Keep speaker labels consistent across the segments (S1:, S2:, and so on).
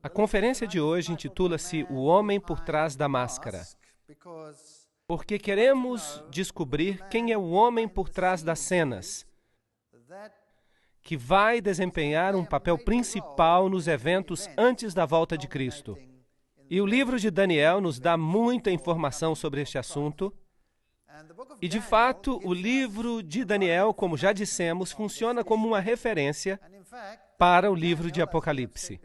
S1: A conferência de hoje intitula-se O Homem por Trás da Máscara, porque queremos descobrir quem é o homem por trás das cenas, que vai desempenhar um papel principal nos eventos antes da volta de Cristo. E o livro de Daniel nos dá muita informação sobre este assunto. E, de fato, o livro de Daniel, como já dissemos, funciona como uma referência para o livro de Apocalipse.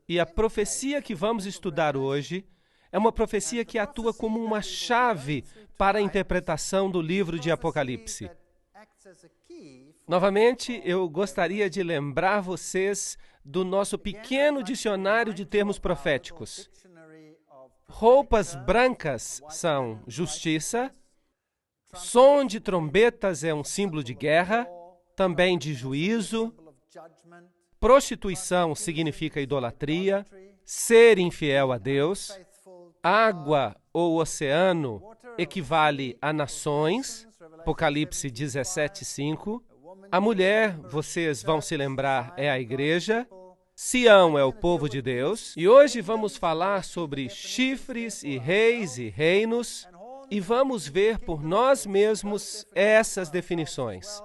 S1: E a profecia que vamos estudar hoje é uma profecia que atua como uma chave para a interpretação do livro de Apocalipse. Novamente, eu gostaria de lembrar vocês do nosso pequeno dicionário de termos proféticos. Roupas brancas são justiça, som de trombetas é um símbolo de guerra, também de juízo, prostituição significa idolatria, ser infiel a Deus, água ou oceano equivale a nações, Apocalipse 17:5, a mulher, vocês vão se lembrar, é a igreja, Sião é o povo de Deus, e hoje vamos falar sobre chifres e reis e reinos, e vamos ver por nós mesmos essas definições.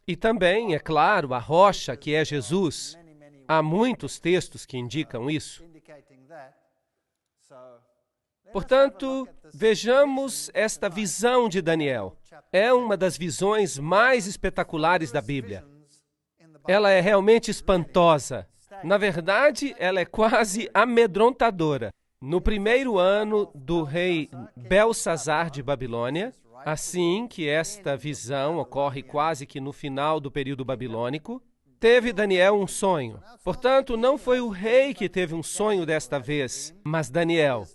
S1: E também, é claro, a rocha, que é Jesus. Há muitos textos que indicam isso. Portanto, vejamos esta visão de Daniel. É uma das visões mais espetaculares da Bíblia. Ela é realmente espantosa. Na verdade, ela é quase amedrontadora. No primeiro ano do rei Belsazar de Babilônia, assim que esta visão ocorre quase que no final do período babilônico, teve Daniel um sonho. Portanto, não foi o rei que teve um sonho desta vez, mas Daniel.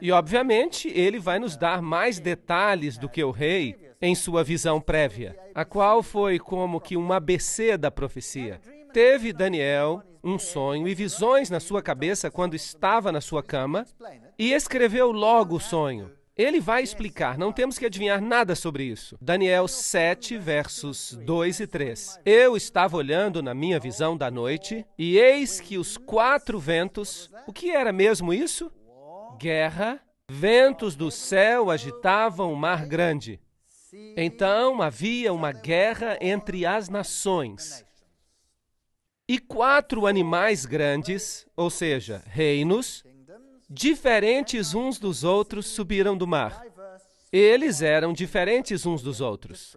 S1: E, obviamente, ele vai nos dar mais detalhes do que o rei em sua visão prévia, a qual foi como que um ABC da profecia. Teve Daniel um sonho e visões na sua cabeça quando estava na sua cama e escreveu logo o sonho. Ele vai explicar, não temos que adivinhar nada sobre isso. Daniel 7, versos 2 e 3. Eu estava olhando na minha visão da noite, e eis que os 4 ventos... O que era mesmo isso? Guerra. Ventos do céu agitavam o mar grande. Então havia uma guerra entre as nações. E 4 animais grandes, ou seja, reinos, diferentes uns dos outros, subiram do mar. Eles eram diferentes uns dos outros.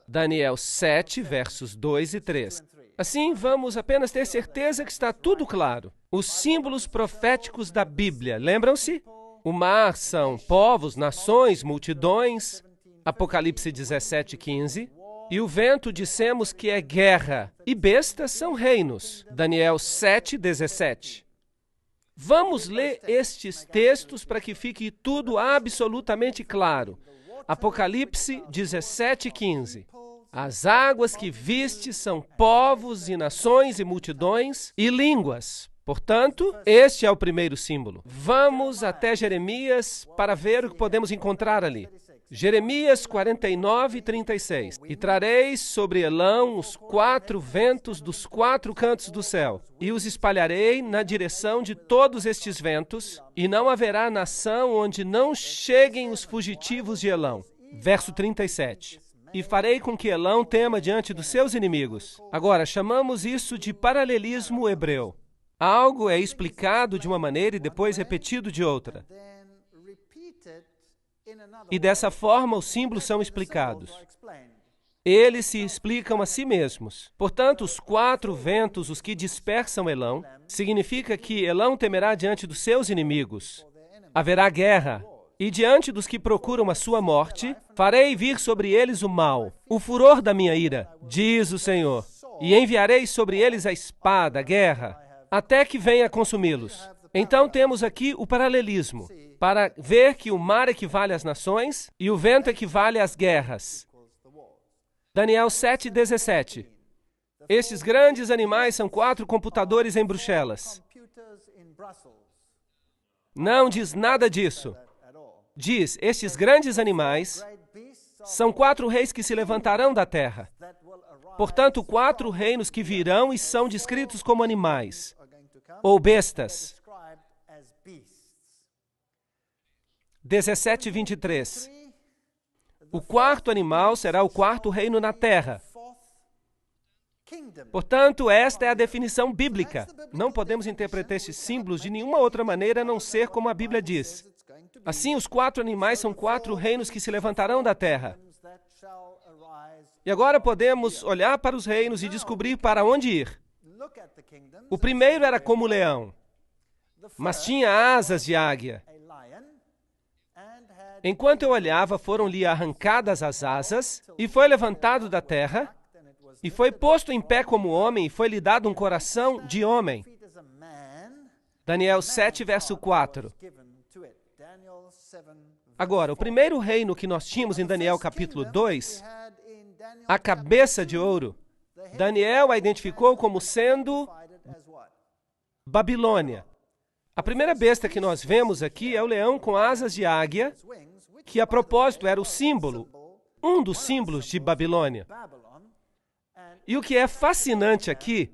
S1: Daniel 7, versos 2 e 3. Assim, vamos apenas ter certeza que está tudo claro. Os símbolos proféticos da Bíblia, lembram-se? O mar são povos, nações, multidões, Apocalipse 17:15. E o vento dissemos que é guerra, e bestas são reinos, Daniel 7:17. Vamos ler estes textos para que fique tudo absolutamente claro. Apocalipse 17:15. As águas que viste são povos e nações e multidões e línguas. Portanto, este é o primeiro símbolo. Vamos até Jeremias para ver o que podemos encontrar ali. Jeremias 49:36. E trareis sobre Elão os 4 ventos dos 4 cantos do céu, e os espalharei na direção de todos estes ventos, e não haverá nação onde não cheguem os fugitivos de Elão. Verso 37. E farei com que Elão tema diante dos seus inimigos. Agora, chamamos isso de paralelismo hebreu. Algo é explicado de uma maneira e depois repetido de outra. E dessa forma os símbolos são explicados. Eles se explicam a si mesmos. Portanto, os 4 ventos, os que dispersam Elão, significa que Elão temerá diante dos seus inimigos. Haverá guerra. E diante dos que procuram a sua morte, farei vir sobre eles o mal, o furor da minha ira, diz o Senhor. E enviarei sobre eles a espada, a guerra, até que venha consumi-los. Então temos aqui o paralelismo, para ver que o mar equivale às nações e o vento equivale às guerras. Daniel 7:17. Estes grandes animais são 4 computadores em Bruxelas. Não diz nada disso. Diz, estes grandes animais são 4 reis que se levantarão da terra. Portanto, 4 reinos que virão e são descritos como animais. ou bestas. 17:23. O quarto animal será o quarto reino na terra. Portanto, esta é a definição bíblica. Não podemos interpretar estes símbolos de nenhuma outra maneira a não ser como a Bíblia diz. Assim, os quatro animais são quatro reinos que se levantarão da terra. E agora podemos olhar para os reinos e descobrir para onde ir. O primeiro era como leão, mas tinha asas de águia. Enquanto eu olhava, foram-lhe arrancadas as asas, e foi levantado da terra, e foi posto em pé como homem, e foi-lhe dado um coração de homem. Daniel 7, verso 4. Agora, o primeiro reino que nós tínhamos em Daniel capítulo 2, a cabeça de ouro, Daniel a identificou como sendo Babilônia. A primeira besta que nós vemos aqui é o leão com asas de águia, que a propósito era o símbolo, um dos símbolos de Babilônia. E o que é fascinante aqui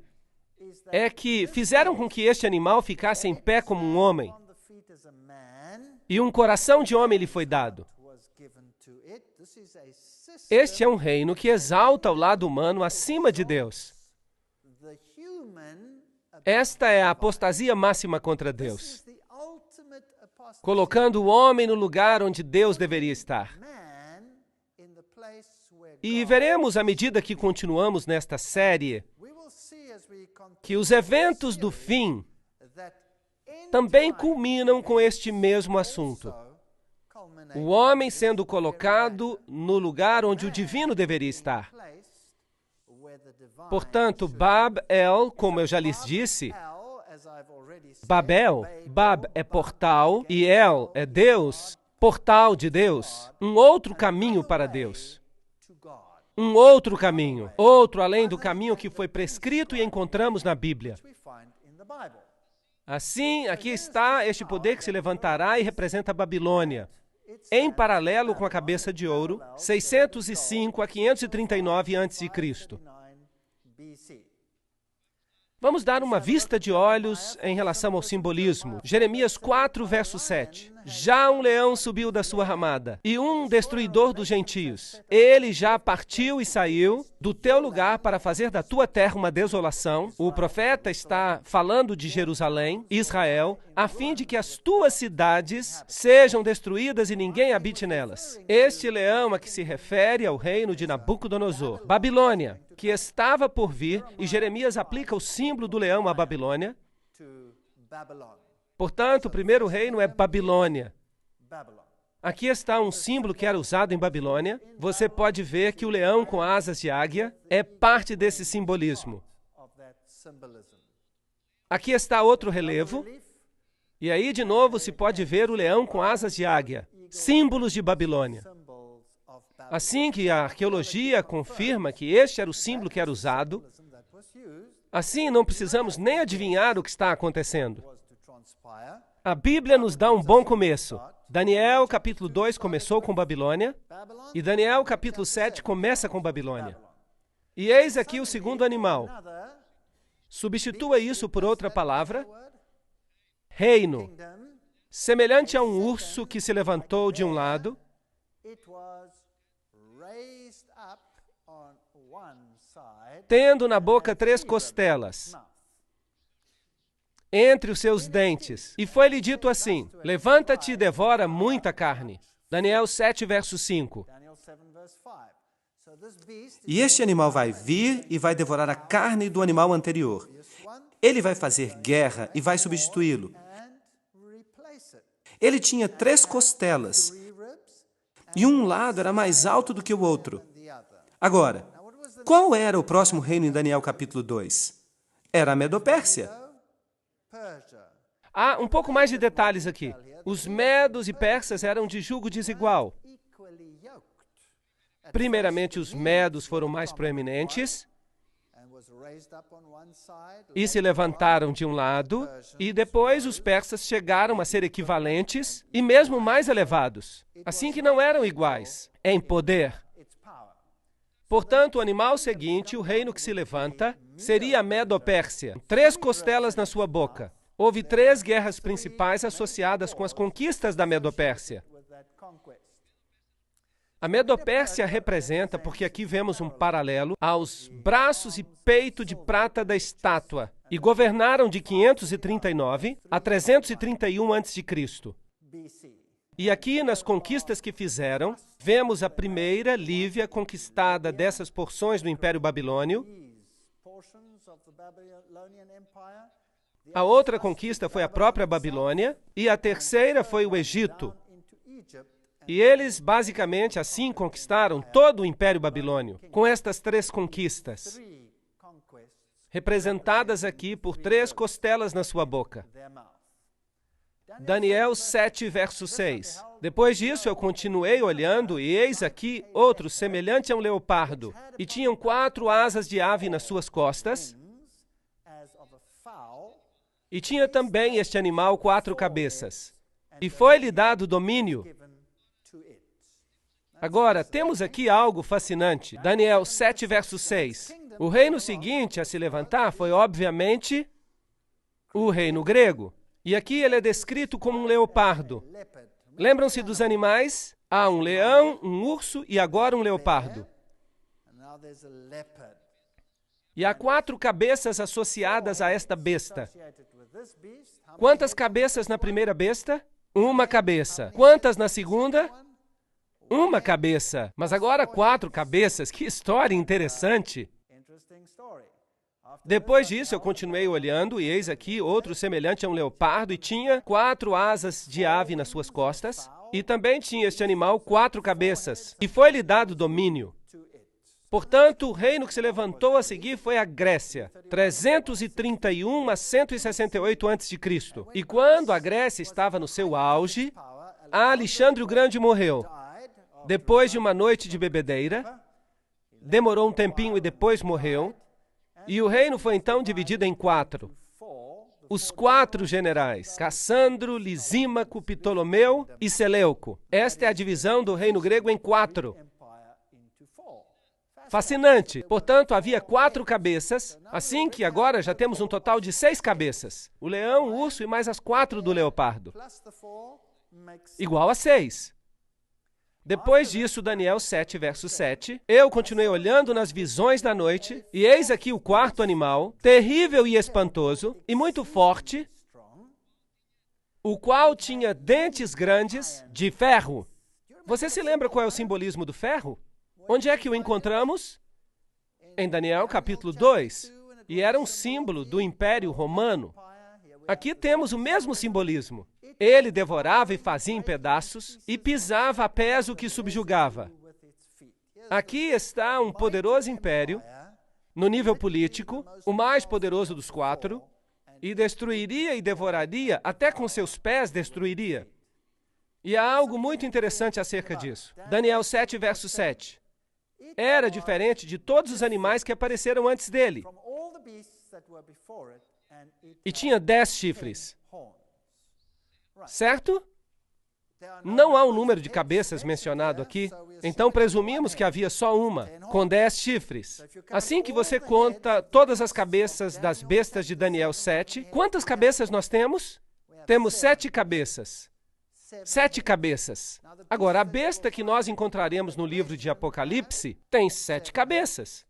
S1: é que fizeram com que este animal ficasse em pé como um homem, e um coração de homem lhe foi dado. Este é um reino que exalta o lado humano acima de Deus. Esta é a apostasia máxima contra Deus, colocando o homem no lugar onde Deus deveria estar. E veremos, à medida que continuamos nesta série, que os eventos do fim também culminam com este mesmo assunto. O homem sendo colocado no lugar onde o divino deveria estar. Portanto, Bab-El, como eu já lhes disse, Babel, Bab é portal e El é Deus, portal de Deus, um outro caminho para Deus. Um outro caminho, outro além do caminho que foi prescrito e encontramos na Bíblia. Assim, aqui está este poder que se levantará e representa a Babilônia, em paralelo com a cabeça de ouro, 605 a 539 a.C. Vamos dar uma vista de olhos em relação ao simbolismo. Jeremias 4, verso 7. Já um leão subiu da sua ramada, e um destruidor dos gentios. Ele já partiu e saiu do teu lugar para fazer da tua terra uma desolação. O profeta está falando de Jerusalém, Israel, a fim de que as tuas cidades sejam destruídas e ninguém habite nelas. Este leão a que se refere ao reino de Nabucodonosor. Babilônia, que estava por vir, e Jeremias aplica o símbolo do leão à Babilônia. Portanto, o primeiro reino é Babilônia. Aqui está um símbolo que era usado em Babilônia. Você pode ver que o leão com asas de águia é parte desse simbolismo. Aqui está outro relevo. E aí, de novo, se pode ver o leão com asas de águia. Símbolos de Babilônia. Assim que a arqueologia confirma que este era o símbolo que era usado, assim não precisamos nem adivinhar o que está acontecendo. A Bíblia nos dá um bom começo. Daniel, capítulo 2, começou com Babilônia, e Daniel, capítulo 7, começa com Babilônia. E eis aqui o segundo animal. Substitua isso por outra palavra, reino, semelhante a um urso que se levantou de um lado, tendo na boca 3 costelas, entre os seus dentes. E foi-lhe dito assim: levanta-te e devora muita carne. Daniel 7, verso 5.
S2: E este animal vai vir e vai devorar a carne do animal anterior. Ele vai fazer guerra e vai substituí-lo. Ele tinha 3 costelas, e um lado era mais alto do que o outro. Agora, qual era o próximo reino em Daniel capítulo 2? Era a Medopérsia.
S1: Há um pouco mais de detalhes aqui. Os medos e persas eram de jugo desigual. Primeiramente, os medos foram mais proeminentes e se levantaram de um lado, e depois os persas chegaram a ser equivalentes e mesmo mais elevados, assim que não eram iguais em poder. Portanto, o animal seguinte, o reino que se levanta, seria a Medopérsia. 3 costelas na sua boca. Houve 3 guerras principais associadas com as conquistas da Medopérsia. A Medopérsia representa, porque aqui vemos um paralelo, aos braços e peito de prata da estátua, e governaram de 539 a 331 a.C. E aqui, nas conquistas que fizeram, vemos a primeira, Lívia, conquistada dessas porções do Império Babilônio. A outra conquista foi a própria Babilônia, e a terceira foi o Egito. E eles, basicamente, assim conquistaram todo o Império Babilônio, com estas 3 conquistas, representadas aqui por 3 costelas na sua boca. Daniel 7, verso 6. Depois disso, eu continuei olhando, e eis aqui outro semelhante a um leopardo, e tinham 4 asas de ave nas suas costas, e tinha também este animal 4 cabeças, e foi-lhe dado domínio. Agora, temos aqui algo fascinante. Daniel 7, verso 6. O reino seguinte a se levantar foi, obviamente, o reino grego. E aqui ele é descrito como um leopardo. Lembram-se dos animais? Há um leão, um urso e agora um leopardo. E há 4 cabeças associadas a esta besta. Quantas cabeças na primeira besta? 1 cabeça. Quantas na segunda? 1 cabeça. Mas agora 4 cabeças. Que história interessante. Depois disso, eu continuei olhando, e eis aqui outro semelhante a um leopardo, e tinha 4 asas de ave nas suas costas, e também tinha este animal 4 cabeças, e foi-lhe dado domínio. Portanto, o reino que se levantou a seguir foi a Grécia, 331 a 168 a.C. E quando a Grécia estava no seu auge, Alexandre o Grande morreu. Depois de uma noite de bebedeira, demorou um tempinho e depois morreu, e o reino foi então dividido em 4. Os 4 generais, Cassandro, Lisímaco, Ptolomeu e Seleuco. Esta é a divisão do reino grego em 4. Fascinante. Portanto, havia 4 cabeças, assim que agora já temos um total de 6 cabeças. O leão, o urso e mais as 4 do leopardo. Igual a 6. Depois disso, Daniel 7, verso 7, eu continuei olhando nas visões da noite, e eis aqui o 4º animal, terrível e espantoso, e muito forte, o qual tinha dentes grandes de ferro. Você se lembra qual é o simbolismo do ferro? Onde é que o encontramos? Em Daniel capítulo 2, e era um símbolo do Império Romano. Aqui temos o mesmo simbolismo. Ele devorava e fazia em pedaços e pisava a pés o que subjugava. Aqui está um poderoso império, no nível político, o mais poderoso dos 4, e destruiria e devoraria, até com seus pés destruiria. E há algo muito interessante acerca disso. Daniel 7, verso 7. Era diferente de todos os animais que apareceram antes dele. E tinha 10 chifres. Certo? Não há um número de cabeças mencionado aqui, então presumimos que havia só uma, com 10 chifres. Assim que você conta todas as cabeças das bestas de Daniel 7, quantas cabeças nós temos? Temos 7 cabeças. 7 cabeças. Agora, a besta que nós encontraremos no livro de Apocalipse tem 7 cabeças.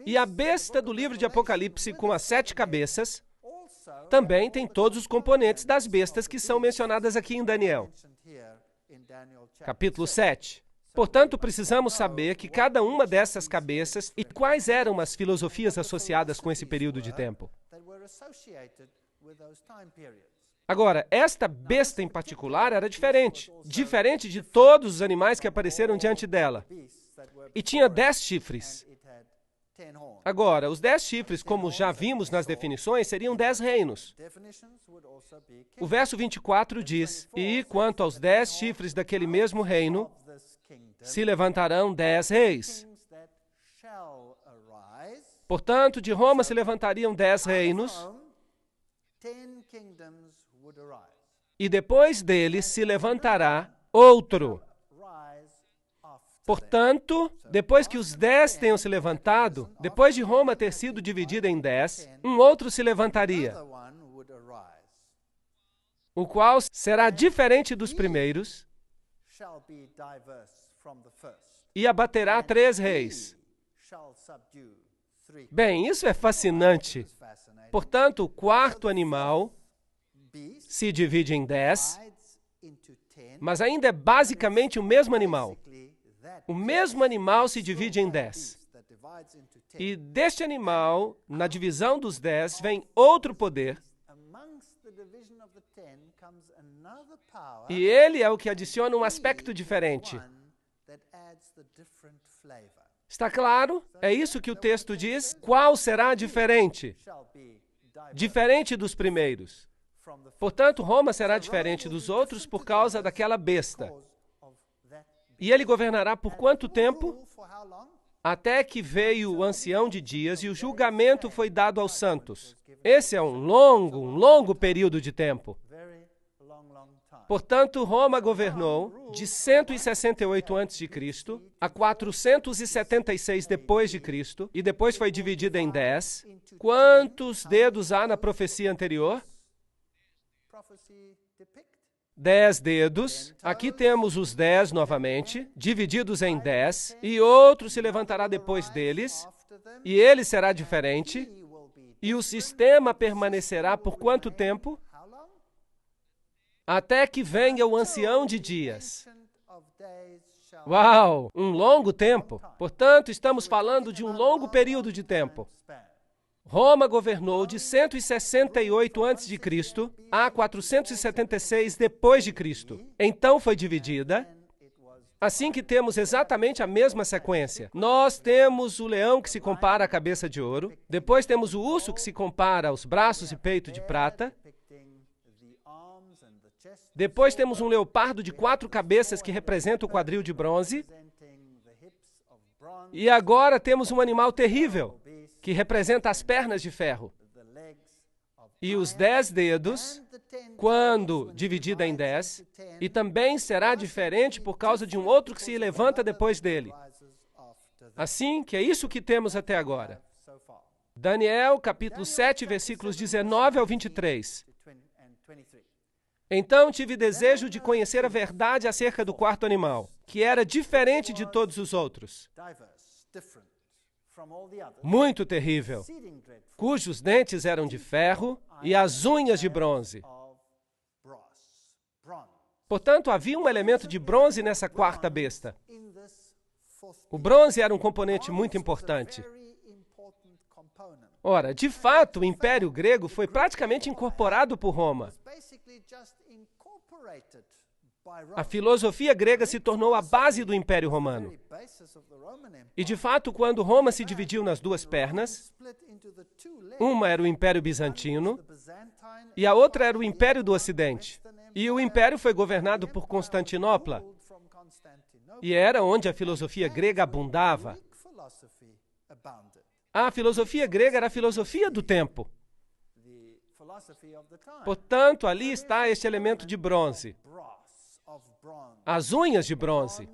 S1: E a besta do livro de Apocalipse com as 7 cabeças também tem todos os componentes das bestas que são mencionadas aqui em Daniel. Capítulo 7. Portanto, precisamos saber que cada uma dessas cabeças e quais eram as filosofias associadas com esse período de tempo. Agora, esta besta em particular era diferente de todos os animais que apareceram diante dela. E tinha 10 chifres. Agora, os 10 chifres, como já vimos nas definições, seriam 10 reinos. O verso 24 diz, e quanto aos 10 chifres daquele mesmo reino, se levantarão 10 reis. Portanto, de Roma se levantariam 10 reinos, e depois dele se levantará outro. Portanto, depois que os 10 tenham se levantado, depois de Roma ter sido dividida em 10, um outro se levantaria. o qual será diferente dos primeiros, e abaterá 3 reis. Bem, isso é fascinante. Portanto, o quarto animal se divide em 10, mas ainda é basicamente o mesmo animal. O mesmo animal se divide em 10. E deste animal, na divisão dos 10, vem outro poder. E ele é o que adiciona um aspecto diferente. Está claro? É isso que o texto diz. Qual será diferente? Diferente dos primeiros. Portanto, Roma será diferente dos outros por causa daquela besta. E ele governará por quanto tempo? Até que veio o ancião de dias e o julgamento foi dado aos santos. Esse é um longo período de tempo. Portanto, Roma governou de 168 a.C. a 476 depois de Cristo, e depois foi dividida em 10. Quantos dedos há na profecia anterior? 10 dedos. Aqui temos os 10 novamente, divididos em 10, e outro se levantará depois deles, e ele será diferente, e o sistema permanecerá por quanto tempo? Até que venha o ancião de dias. Uau! Um longo tempo. Portanto, estamos falando de um longo período de tempo. Roma governou de 168 a.C. a 476 depois de Cristo. Então foi dividida. Assim que temos exatamente a mesma sequência. Nós temos o leão que se compara à cabeça de ouro. Depois temos o urso que se compara aos braços e peito de prata. Depois temos um leopardo de 4 cabeças que representa o quadril de bronze. E agora temos um animal terrível, que representa as pernas de ferro. E os 10 dedos, quando dividida em 10, e também será diferente por causa de um outro que se levanta depois dele. Assim que é isso que temos até agora. Daniel, capítulo 7, versículos 19 ao 23. Então tive desejo de conhecer a verdade acerca do quarto animal, que era diferente de todos os outros. Muito terrível, cujos dentes eram de ferro e as unhas de bronze. Portanto, havia um elemento de bronze nessa quarta besta. O bronze era um componente muito importante. Ora, de fato, o Império Grego foi praticamente incorporado por Roma. A filosofia grega se tornou a base do Império Romano. E, de fato, quando Roma se dividiu nas duas pernas, uma era o Império Bizantino e a outra era o Império do Ocidente. E o Império foi governado por Constantinopla. E era onde a filosofia grega abundava. A filosofia grega era a filosofia do tempo. Portanto, ali está este elemento de bronze. As unhas de bronze.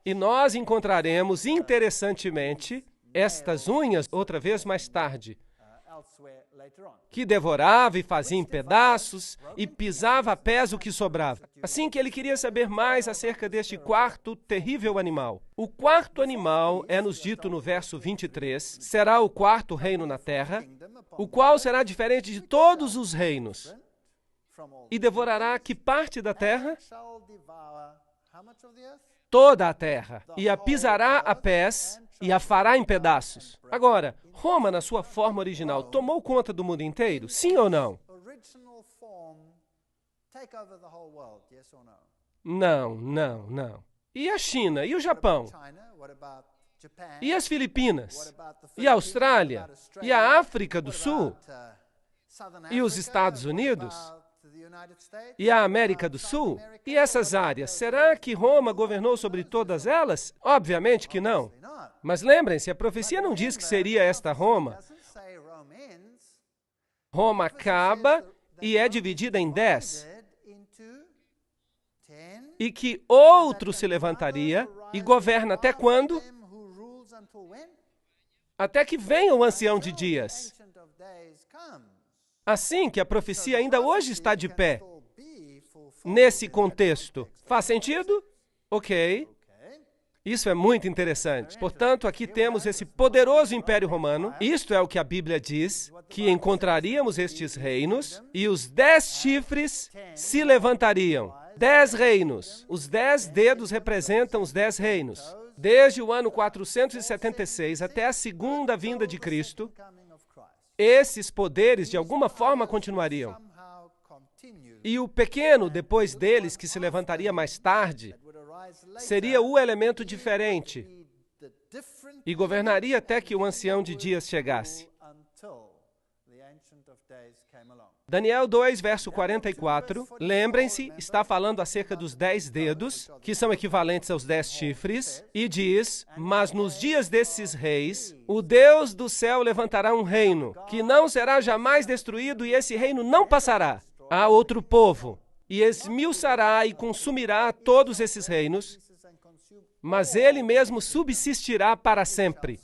S1: E nós encontraremos, interessantemente, estas unhas outra vez mais tarde, que devorava e fazia em pedaços e pisava a pés o que sobrava. Assim que ele queria saber mais acerca deste quarto terrível animal. O quarto animal, é-nos dito no verso 23, será o quarto reino na terra, o qual será diferente de todos os reinos. E devorará que parte da terra? Toda a terra. E a pisará a pés e a fará em pedaços. Agora, Roma, na sua forma original, tomou conta do mundo inteiro? Sim ou não? Não. E a China? E o Japão? E as Filipinas? E a Austrália? E a África do Sul? E os Estados Unidos? E a América do Sul? E essas áreas? Será que Roma governou sobre todas elas? Obviamente que não. Mas lembrem-se, a profecia não diz que seria esta Roma. Roma acaba e é dividida em 10. E que outro se levantaria e governa até quando? Até que venha o ancião de dias. Assim que a profecia ainda hoje está de pé, nesse contexto. Faz sentido? Ok. Isso é muito interessante. Portanto, aqui temos esse poderoso Império Romano. Isto é o que a Bíblia diz, que encontraríamos estes reinos e os 10 chifres se levantariam. 10 reinos. Os 10 dedos representam os 10 reinos. Desde o ano 476 até a segunda vinda de Cristo, esses poderes de alguma forma continuariam. E o pequeno, depois deles, que se levantaria mais tarde, seria o elemento diferente e governaria até que o ancião de dias chegasse. Daniel 2, verso 44, lembrem-se, está falando acerca dos 10 dedos, que são equivalentes aos 10 chifres, e diz, mas nos dias desses reis, o Deus do céu levantará um reino, que não será jamais destruído, e esse reino não passará a outro povo, e esmiuçará e consumirá todos esses reinos, mas ele mesmo subsistirá para sempre.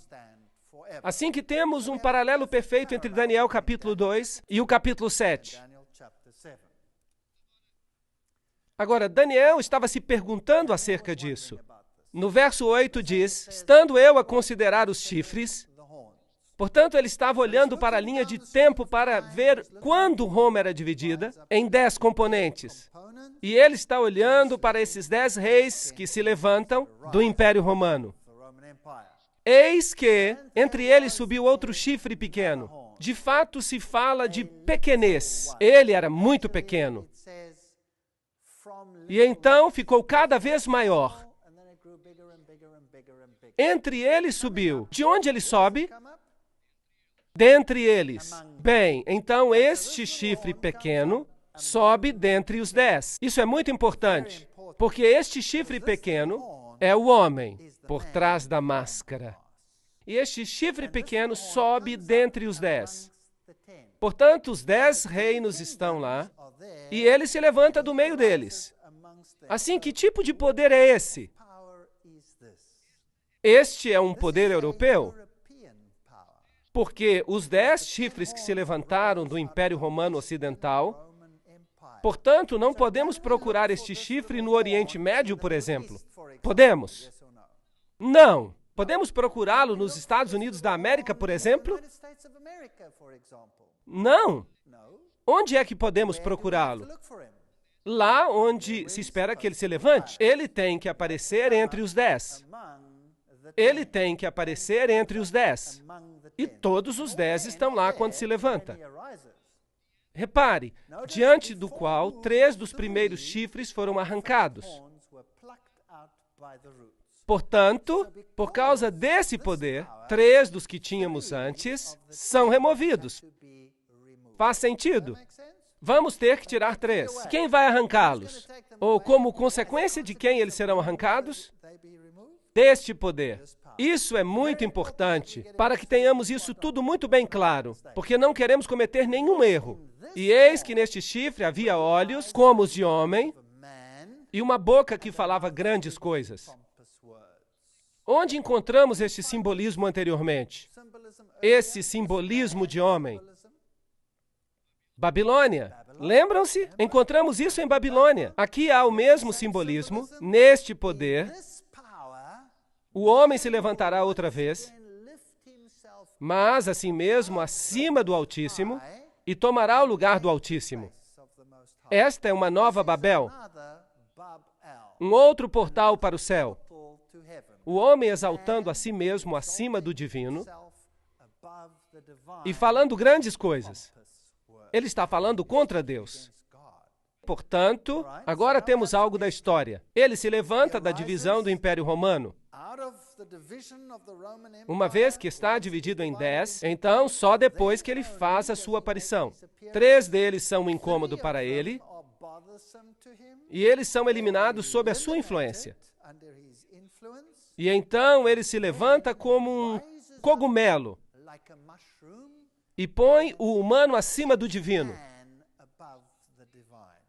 S1: Assim que temos um paralelo perfeito entre Daniel capítulo 2 e o capítulo 7. Agora, Daniel estava se perguntando acerca disso. No verso 8 diz, estando eu a considerar os chifres, portanto, ele estava olhando para a linha de tempo para ver quando Roma era dividida em 10 componentes. E ele está olhando para esses 10 reis que se levantam do Império Romano. Eis que entre eles subiu outro chifre pequeno. De fato, se fala de pequenez. Ele era muito pequeno. E então ficou cada vez maior. Entre eles subiu. De onde ele sobe? Dentre eles. Bem, então este chifre pequeno sobe dentre os 10. Isso é muito importante, porque este chifre pequeno é o homem por trás da máscara. E este chifre pequeno sobe dentre os 10. Portanto, os 10 reinos estão lá, e ele se levanta do meio deles. Assim, que tipo de poder é esse? Este é um poder europeu? Porque os 10 chifres que se levantaram do Império Romano Ocidental, portanto, não podemos procurar este chifre no Oriente Médio, por exemplo. Podemos? Não. Podemos procurá-lo nos Estados Unidos da América, por exemplo? Não. Onde é que podemos procurá-lo? Lá onde se espera que ele se levante. Ele tem que aparecer entre os 10. Ele tem que aparecer entre os 10. E todos os 10 estão lá quando se levanta. Repare, diante do qual 3 dos primeiros chifres foram arrancados. Portanto, por causa desse poder, 3 dos que tínhamos antes são removidos. Faz sentido? Vamos ter que tirar 3. Quem vai arrancá-los? Ou como consequência de quem eles serão arrancados? Deste poder. Isso é muito importante para que tenhamos isso tudo muito bem claro, porque não queremos cometer nenhum erro. E eis que neste chifre havia olhos como os de homem e uma boca que falava grandes coisas. Onde encontramos este simbolismo anteriormente? Esse simbolismo de homem? Babilônia. Lembram-se? Encontramos isso em Babilônia. Aqui há o mesmo simbolismo, neste poder. O homem se levantará outra vez, mas assim mesmo acima do Altíssimo, e tomará o lugar do Altíssimo. Esta é uma nova Babel, um outro portal para o céu. O homem exaltando a si mesmo acima do divino e falando grandes coisas. Ele está falando contra Deus. Portanto, agora temos algo da história. Ele se levanta da divisão do Império Romano. Uma vez que está dividido em 10, então só depois que ele faz a sua aparição. 3 deles são um incômodo para ele, e eles são eliminados sob a sua influência. E então ele se levanta como um cogumelo e põe o humano acima do divino.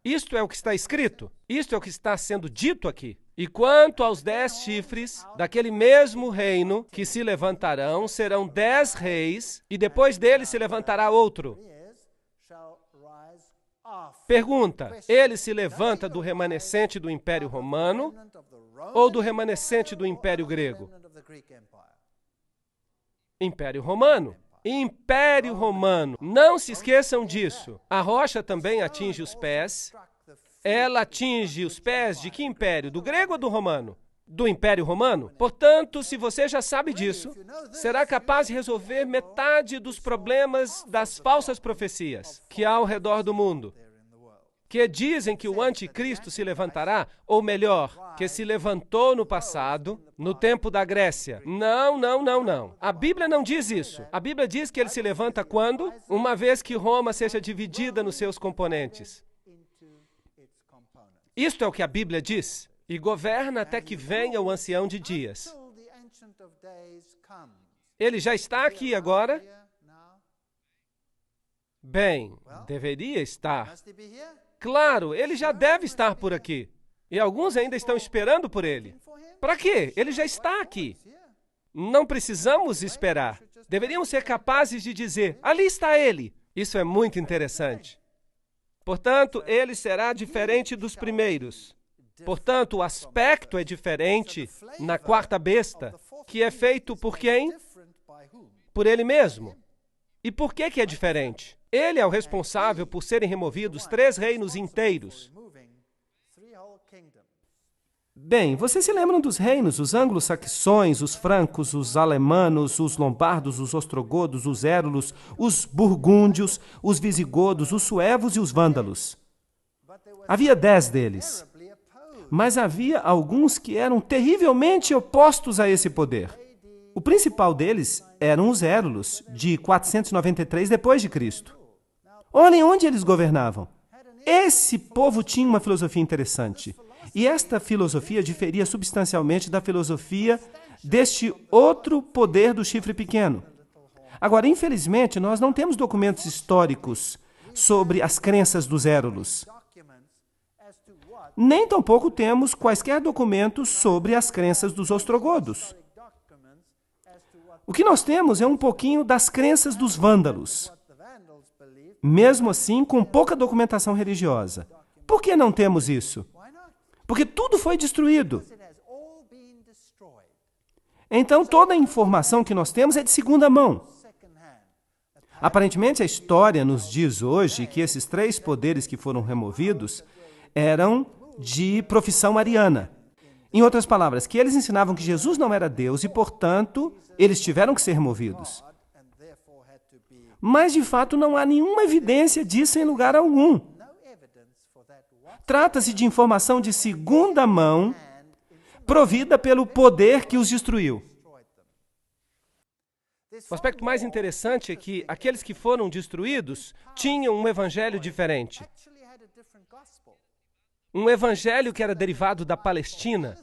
S1: Isto é o que está escrito. Isto é o que está sendo dito aqui. E quanto aos 10 chifres daquele mesmo reino que se levantarão, serão 10 reis, e depois dele se levantará outro. Pergunta: ele se levanta do remanescente do Império Romano ou do remanescente do Império Grego? Império Romano. Império Romano. Não se esqueçam disso. A rocha também atinge os pés. Ela atinge os pés de que império? Do grego ou do romano? Do Império Romano? Portanto, se você já sabe disso, será capaz de resolver metade dos problemas das falsas profecias que há ao redor do mundo, que dizem que o anticristo se levantará, ou melhor, que se levantou no passado, no tempo da Grécia. Não, não, não, não. A Bíblia não diz isso. A Bíblia diz que ele se levanta quando? Uma vez que Roma seja dividida nos seus componentes. Isto é o que a Bíblia diz. E governa até que venha o ancião de dias. Ele já está aqui agora? Bem, deveria estar. Claro, ele já deve estar por aqui. E alguns ainda estão esperando por ele. Para quê? Ele já está aqui. Não precisamos esperar. Deveríamos ser capazes de dizer: ali está ele. Isso é muito interessante. Portanto, ele será diferente dos primeiros. Portanto, o aspecto é diferente na quarta besta, que é feito por quem? Por ele mesmo. E por que é diferente? Ele é o responsável por serem removidos 3 reinos inteiros.
S2: Bem, vocês se lembram dos reinos, os anglo-saxões, os francos, os alemanos, os lombardos, os ostrogodos, os érulos, os burgúndios, os visigodos, os suevos e os vândalos. Havia 10 deles. Mas havia alguns que eram terrivelmente opostos a esse poder. O principal deles eram os érulos, de 493 depois de Cristo. Olhem onde eles governavam. Esse povo tinha uma filosofia interessante. E esta filosofia diferia substancialmente da filosofia deste outro poder do chifre pequeno. Agora, infelizmente, nós não temos documentos históricos sobre as crenças dos érulos. Nem tampouco temos quaisquer documentos sobre as crenças dos ostrogodos. O que nós temos é um pouquinho das crenças dos vândalos. Mesmo assim, com pouca documentação religiosa. Por que não temos isso? Porque tudo foi destruído. Então, toda a informação que nós temos é de segunda mão. Aparentemente, a história nos diz hoje que esses 3 poderes que foram removidos eram de profissão ariana. Em outras palavras, que eles ensinavam que Jesus não era Deus e, portanto, eles tiveram que ser removidos. Mas, de fato, não há nenhuma evidência disso em lugar algum. Trata-se de informação de segunda mão, provida pelo poder que os destruiu.
S1: O aspecto mais interessante é que aqueles que foram destruídos tinham um evangelho diferente. Um evangelho que era derivado da Palestina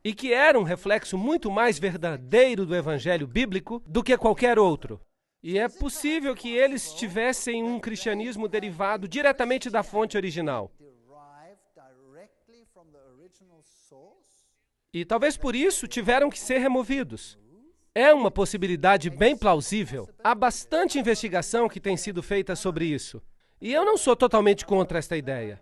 S1: e que era um reflexo muito mais verdadeiro do evangelho bíblico do que qualquer outro. E é possível que eles tivessem um cristianismo derivado diretamente da fonte original. E talvez por isso tiveram que ser removidos. É uma possibilidade bem plausível. Há bastante investigação que tem sido feita sobre isso. E eu não sou totalmente contra esta ideia.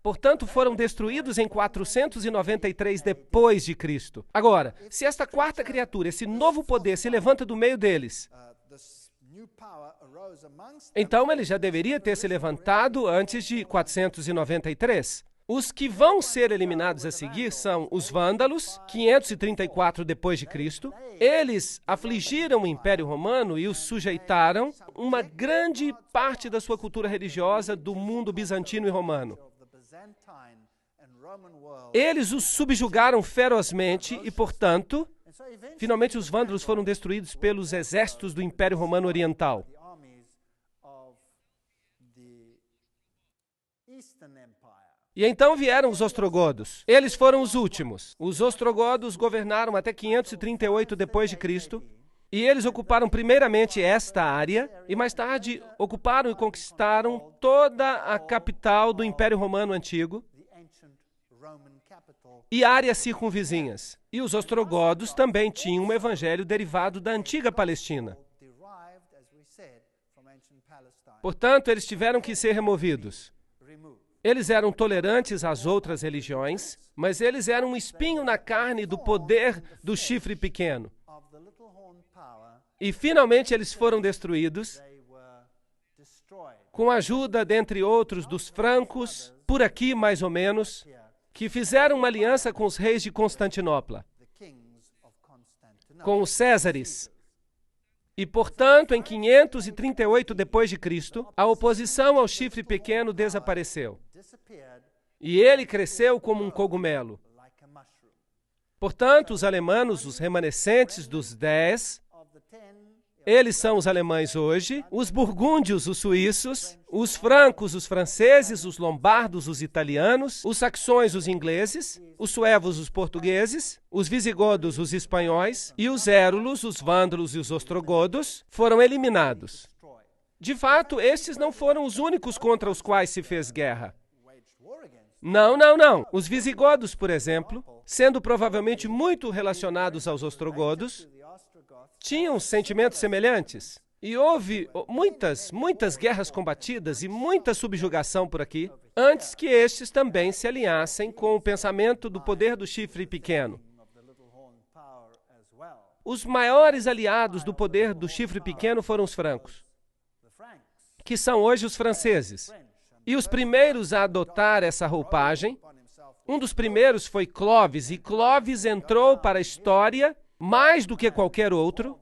S1: Portanto, foram destruídos em 493 depois de Cristo. Agora, se esta quarta criatura, esse novo poder, se levanta do meio deles, então ele já deveria ter se levantado antes de 493. Os que vão ser eliminados a seguir são os vândalos, 534 depois de Cristo. Eles afligiram o Império Romano e os sujeitaram uma grande parte da sua cultura religiosa do mundo bizantino e romano. Eles os subjugaram ferozmente e, portanto, finalmente os vândalos foram destruídos pelos exércitos do Império Romano Oriental. E então vieram os ostrogodos. Eles foram os últimos. Os ostrogodos governaram até 538 depois de Cristo, e eles ocuparam primeiramente esta área e mais tarde ocuparam e conquistaram toda a capital do Império Romano Antigo e áreas circunvizinhas. E os ostrogodos também tinham um evangelho derivado da antiga Palestina. Portanto, eles tiveram que ser removidos. Eles eram tolerantes às outras religiões, mas eles eram um espinho na carne do poder do chifre pequeno. E finalmente eles foram destruídos, com a ajuda, dentre outros, dos francos, por aqui mais ou menos, que fizeram uma aliança com os reis de Constantinopla, com os Césares. E, portanto, em 538 d.C., a oposição ao chifre pequeno desapareceu. E ele cresceu como um cogumelo. Portanto, os alemanos, os remanescentes dos 10, eles são os alemães hoje, os burgúndios, os suíços, os francos, os franceses, os lombardos, os italianos, os saxões, os ingleses, os suevos, os portugueses, os visigodos, os espanhóis, e os érulos, os vândalos e os ostrogodos foram eliminados. De fato, estes não foram os únicos contra os quais se fez guerra. Não. Os visigodos, por exemplo, sendo provavelmente muito relacionados aos ostrogodos, tinham sentimentos semelhantes. E houve muitas guerras combatidas e muita subjugação por aqui, antes que estes também se alinhassem com o pensamento do poder do chifre pequeno. Os maiores aliados do poder do chifre pequeno foram os francos, que são hoje os franceses. E os primeiros a adotar essa roupagem, um dos primeiros foi Clovis, e Clovis entrou para a história mais do que qualquer outro,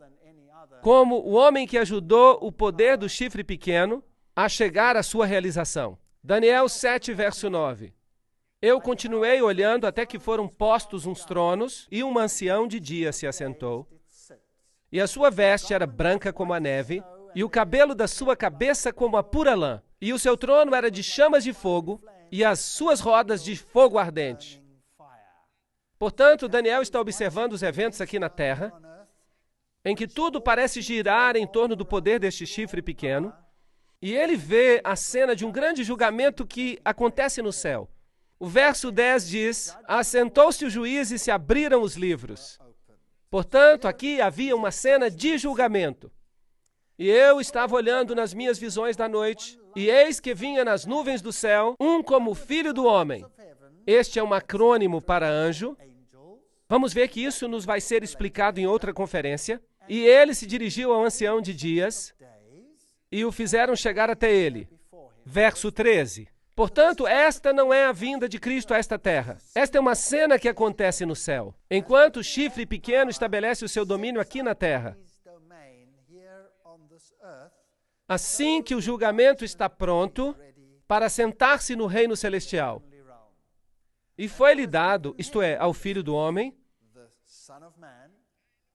S1: como o homem que ajudou o poder do chifre pequeno a chegar à sua realização. Daniel 7, verso 9. Eu continuei olhando até que foram postos uns tronos, e um ancião de dia se assentou. E a sua veste era branca como a neve, e o cabelo da sua cabeça como a pura lã. E o seu trono era de chamas de fogo, e as suas rodas de fogo ardente. Portanto, Daniel está observando os eventos aqui na Terra, em que tudo parece girar em torno do poder deste chifre pequeno, e ele vê a cena de um grande julgamento que acontece no céu. O verso 10 diz: assentou-se o juiz e se abriram os livros. Portanto, aqui havia uma cena de julgamento. E eu estava olhando nas minhas visões da noite, e eis que vinha nas nuvens do céu um como filho do homem. Este é um acrônimo para anjo. Vamos ver que isso nos vai ser explicado em outra conferência. E ele se dirigiu ao ancião de dias e o fizeram chegar até ele. Verso 13. Portanto, esta não é a vinda de Cristo a esta terra. Esta é uma cena que acontece no céu, enquanto o chifre pequeno estabelece o seu domínio aqui na terra. Assim que o julgamento está pronto para sentar-se no reino celestial. E foi-lhe dado, isto é, ao Filho do Homem,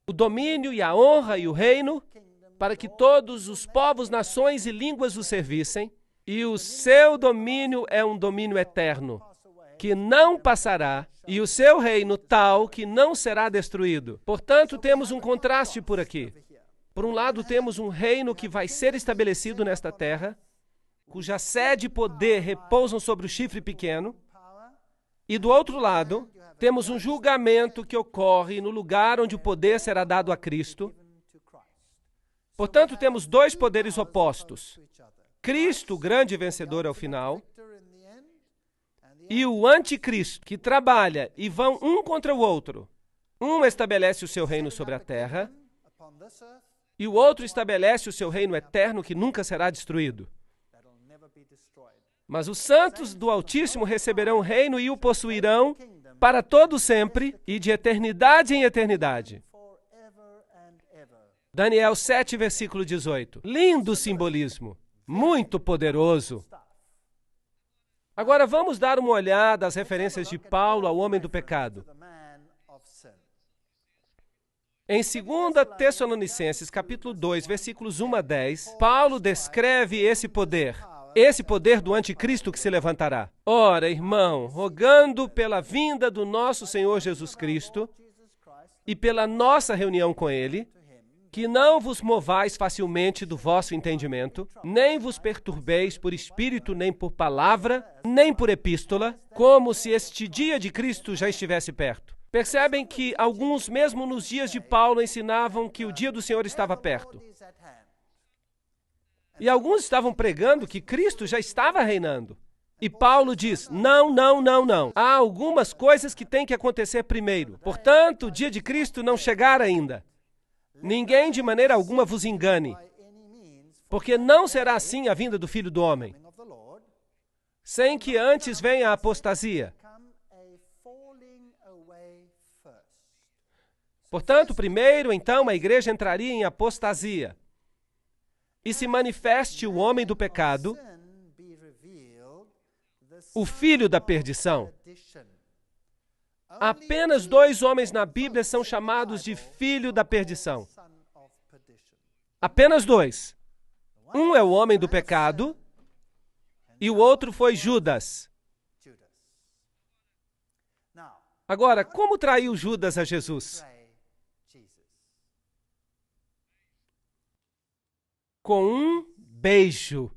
S1: o domínio e a honra e o reino, para que todos os povos, nações e línguas o servissem, e o seu domínio é um domínio eterno, que não passará, e o seu reino tal que não será destruído. Portanto, temos um contraste por aqui. Por um lado, temos um reino que vai ser estabelecido nesta terra, cuja sede e poder repousam sobre o chifre pequeno, e do outro lado, temos um julgamento que ocorre no lugar onde o poder será dado a Cristo. Portanto, temos dois poderes opostos. Cristo, o grande vencedor ao final, e o anticristo, que trabalha e vão um contra o outro. Um estabelece o seu reino sobre a terra, e o outro estabelece o seu reino eterno que nunca será destruído. Mas os santos do Altíssimo receberão o reino e o possuirão para todo sempre e de eternidade em eternidade. Daniel 7, versículo 18. Lindo simbolismo, muito poderoso. Agora vamos dar uma olhada às referências de Paulo ao homem do pecado. Em 2 Tessalonicenses, capítulo 2, versículos 1 a 10, Paulo descreve esse poder do anticristo que se levantará. Ora, irmão, rogando pela vinda do nosso Senhor Jesus Cristo e pela nossa reunião com Ele, que não vos movais facilmente do vosso entendimento, nem vos perturbeis por espírito, nem por palavra, nem por epístola, como se este dia de Cristo já estivesse perto. Percebem que alguns, mesmo nos dias de Paulo, ensinavam que o dia do Senhor estava perto. E alguns estavam pregando que Cristo já estava reinando. E Paulo diz, não, não, não, não. Há algumas coisas que têm que acontecer primeiro. Portanto, o dia de Cristo não chegar ainda. Ninguém de maneira alguma vos engane, porque não será assim a vinda do Filho do Homem, sem que antes venha a apostasia. Portanto, primeiro, então, a igreja entraria em apostasia e se manifeste o homem do pecado, o filho da perdição. Apenas 2 homens na Bíblia são chamados de filho da perdição. Apenas 2. Um é o homem do pecado e o outro foi Judas. Agora, como traiu Judas a Jesus? Com um beijo.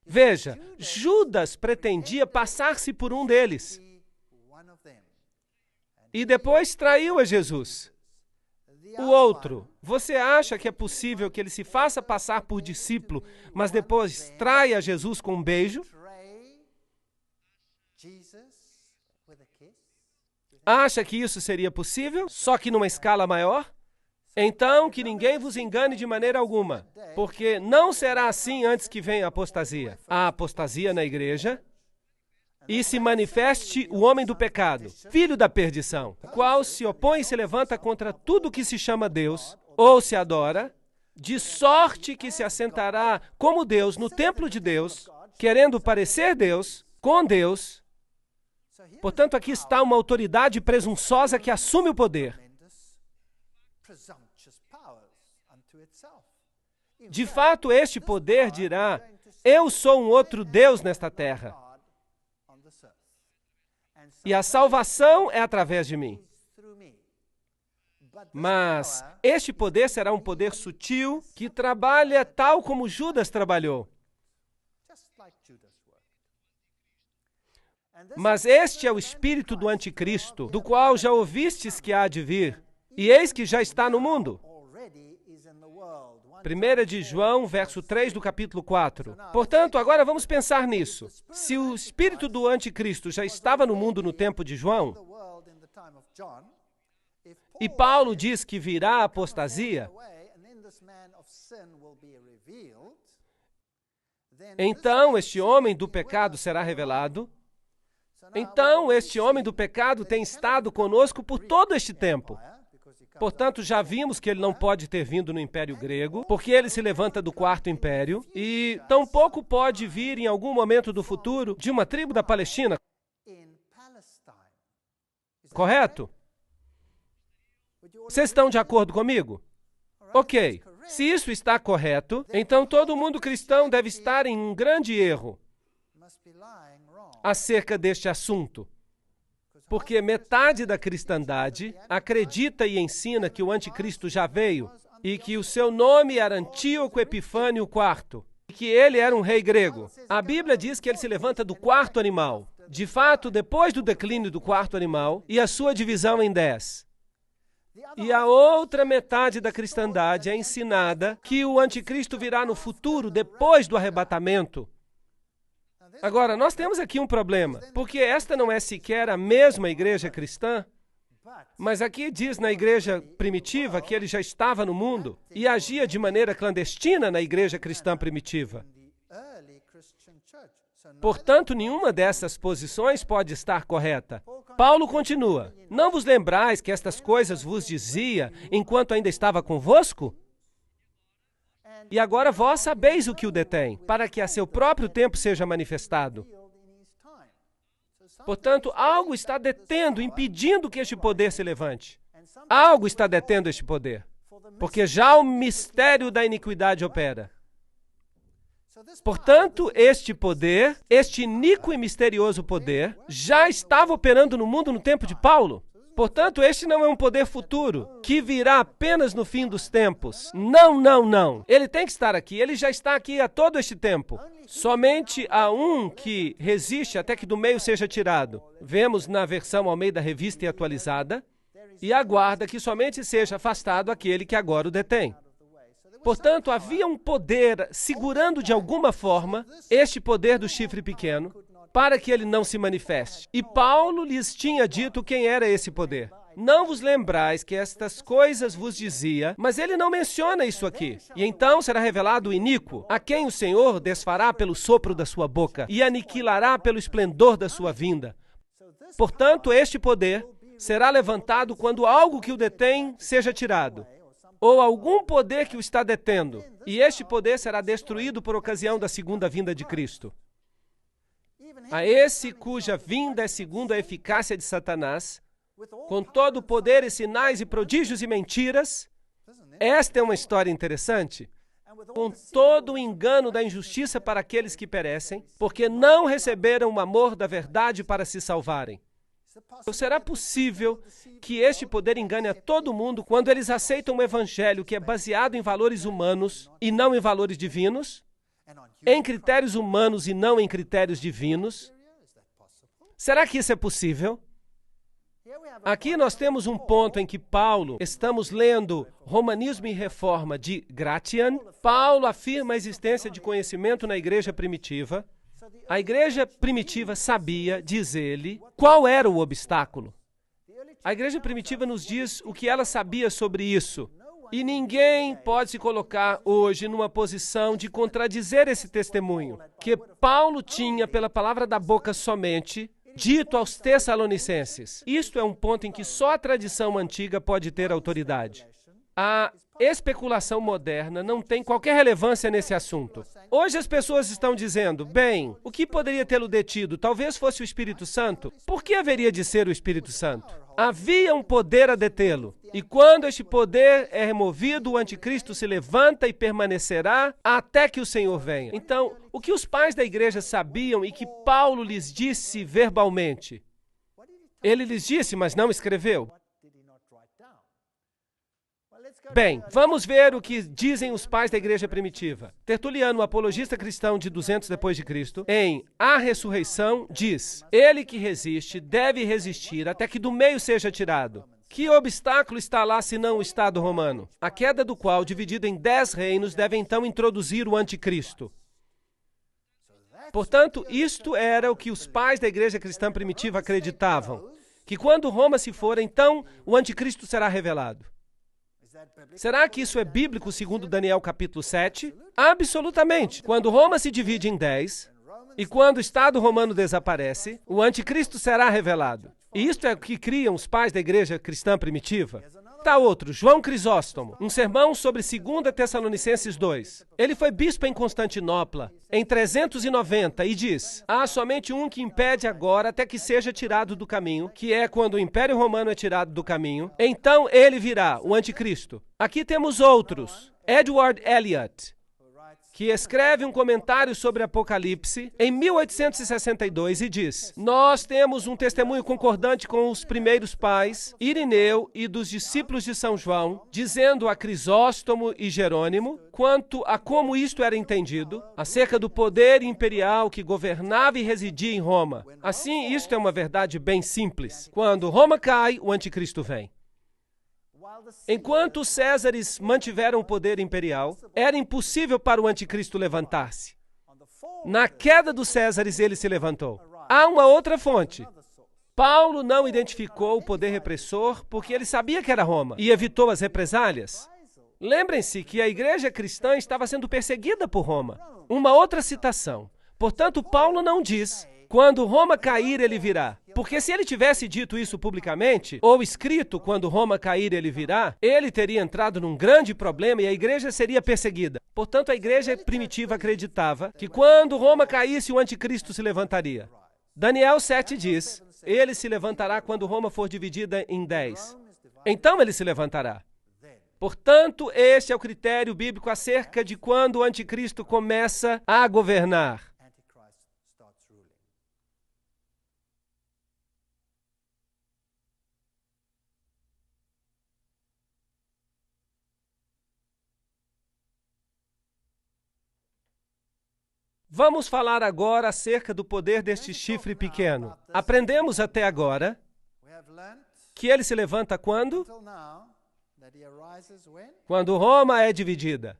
S1: Veja, Judas pretendia passar-se por um deles. E depois traiu a Jesus. O outro, você acha que é possível que ele se faça passar por discípulo, mas depois traia Jesus com um beijo? Acha que isso seria possível, só que numa escala maior? Então, que ninguém vos engane de maneira alguma, porque não será assim antes que venha a apostasia. A apostasia na igreja e se manifeste o homem do pecado, filho da perdição, o qual se opõe e se levanta contra tudo que se chama Deus, ou se adora, de sorte que se assentará como Deus no templo de Deus, querendo parecer Deus, com Deus. Portanto, aqui está uma autoridade presunçosa que assume o poder. De fato, este poder dirá, eu sou um outro Deus nesta terra. E a salvação é através de mim. Mas este poder será um poder sutil que trabalha tal como Judas trabalhou. Mas este é o espírito do anticristo, do qual já ouvistes que há de vir, e eis que já está no mundo. 1 de João, verso 3 do capítulo 4. Portanto, agora vamos pensar nisso. Se o espírito do anticristo já estava no mundo no tempo de João, e Paulo diz que virá a apostasia, então este homem do pecado será revelado. Então, este homem do pecado tem estado conosco por todo este tempo. Portanto, já vimos que ele não pode ter vindo no Império Grego, porque ele se levanta do 4º Império, e tampouco pode vir em algum momento do futuro de uma tribo da Palestina. Correto? Vocês estão de acordo comigo? Ok. Se isso está correto, então todo mundo cristão deve estar em um grande erro acerca deste assunto. Porque metade da cristandade acredita e ensina que o anticristo já veio e que o seu nome era Antíoco Epifânio IV e que ele era um rei grego. A Bíblia diz que ele se levanta do 4º animal. De fato, depois do declínio do 4º animal e a sua divisão em 10. E a outra metade da cristandade é ensinada que o anticristo virá no futuro, depois do arrebatamento. Agora, nós temos aqui um problema, porque esta não é sequer a mesma igreja cristã, mas aqui diz na igreja primitiva que ele já estava no mundo e agia de maneira clandestina na igreja cristã primitiva. Portanto, nenhuma dessas posições pode estar correta. Paulo continua, não vos lembrais que estas coisas vos dizia enquanto ainda estava convosco? E agora vós sabeis o que o detém, para que a seu próprio tempo seja manifestado. Portanto, algo está detendo, impedindo que este poder se levante. Algo está detendo este poder, porque já o mistério da iniquidade opera. Portanto, este poder, este iníquo e misterioso poder, já estava operando no mundo no tempo de Paulo. Portanto, este não é um poder futuro, que virá apenas no fim dos tempos. Não, não, não. Ele tem que estar aqui. Ele já está aqui há todo este tempo. Somente há um que resiste até que do meio seja tirado. Vemos na versão Almeida Revista e Atualizada. E aguarda que somente seja afastado aquele que agora o detém. Portanto, havia um poder segurando de alguma forma este poder do chifre pequeno para que ele não se manifeste. E Paulo lhes tinha dito quem era esse poder. Não vos lembrais que estas coisas vos dizia, mas ele não menciona isso aqui. E então será revelado o iníquo, a quem o Senhor desfará pelo sopro da sua boca e aniquilará pelo esplendor da sua vinda. Portanto, este poder será levantado quando algo que o detém seja tirado, ou algum poder que o está detendo, e este poder será destruído por ocasião da segunda vinda de Cristo. A esse cuja vinda é segundo a eficácia de Satanás, com todo o poder e sinais e prodígios e mentiras. Esta é uma história interessante. Com todo o engano da injustiça para aqueles que perecem, porque não receberam o amor da verdade para se salvarem. Então, será possível que este poder engane a todo mundo quando eles aceitam um evangelho que é baseado em valores humanos e não em valores divinos? Em critérios humanos e não em critérios divinos? Será que isso é possível? Aqui nós temos um ponto em que Paulo, estamos lendo Romanismo e Reforma de Gratian. Paulo afirma a existência de conhecimento na igreja primitiva. A igreja primitiva sabia, diz ele, qual era o obstáculo. A igreja primitiva nos diz o que ela sabia sobre isso. E ninguém pode se colocar hoje numa posição de contradizer esse testemunho, que Paulo tinha pela palavra da boca somente, dito aos Tessalonicenses. Isto é um ponto em que só a tradição antiga pode ter autoridade. A especulação moderna não tem qualquer relevância nesse assunto. Hoje as pessoas estão dizendo, bem, o que poderia tê-lo detido? Talvez fosse o Espírito Santo. Por que haveria de ser o Espírito Santo? Havia um poder a detê-lo. E quando este poder é removido, o anticristo se levanta e permanecerá até que o Senhor venha. Então, o que os pais da igreja sabiam e que Paulo lhes disse verbalmente? Ele lhes disse, mas não escreveu. Bem, vamos ver o que dizem os pais da igreja primitiva. Tertuliano, o apologista cristão de 200 depois de Cristo, em A Ressurreição, diz: ele que resiste deve resistir até que do meio seja tirado. Que obstáculo está lá senão o Estado romano? A queda do qual, dividido em 10 reinos, deve então introduzir o anticristo. Portanto, isto era o que os pais da igreja cristã primitiva acreditavam, que quando Roma se for, então o anticristo será revelado. Será que isso é bíblico segundo Daniel capítulo 7? Absolutamente. Quando Roma se divide em 10, e quando o Estado romano desaparece, o anticristo será revelado. E isto é o que criam os pais da igreja cristã primitiva. Tá outro, João Crisóstomo, um sermão sobre 2 Tessalonicenses 2. Ele foi bispo em Constantinopla, em 390, e diz: há somente um que impede agora até que seja tirado do caminho, que é quando o Império Romano é tirado do caminho. Então ele virá, o anticristo. Aqui temos outros. Edward Elliot, que escreve um comentário sobre Apocalipse em 1862 e diz: nós temos um testemunho concordante com os primeiros pais, Irineu e dos discípulos de São João, dizendo a Crisóstomo e Jerônimo, quanto a como isto era entendido, acerca do poder imperial que governava e residia em Roma. Assim, isto é uma verdade bem simples. Quando Roma cai, o anticristo vem. Enquanto os Césares mantiveram o poder imperial, era impossível para o anticristo levantar-se. Na queda dos Césares, ele se levantou. Há uma outra fonte. Paulo não identificou o poder repressor porque ele sabia que era Roma e evitou as represálias. Lembrem-se que a igreja cristã estava sendo perseguida por Roma. Uma outra citação. Portanto, Paulo não diz: quando Roma cair, ele virá. Porque se ele tivesse dito isso publicamente, ou escrito quando Roma cair, ele virá, ele teria entrado num grande problema e a igreja seria perseguida. Portanto, a igreja primitiva acreditava que quando Roma caísse, o anticristo se levantaria. Daniel 7 diz: ele se levantará quando Roma for dividida em 10. Então ele se levantará. Portanto, este é o critério bíblico acerca de quando o anticristo começa a governar. Vamos falar agora acerca do poder deste chifre pequeno. Aprendemos até agora que ele se levanta quando? Quando Roma é dividida.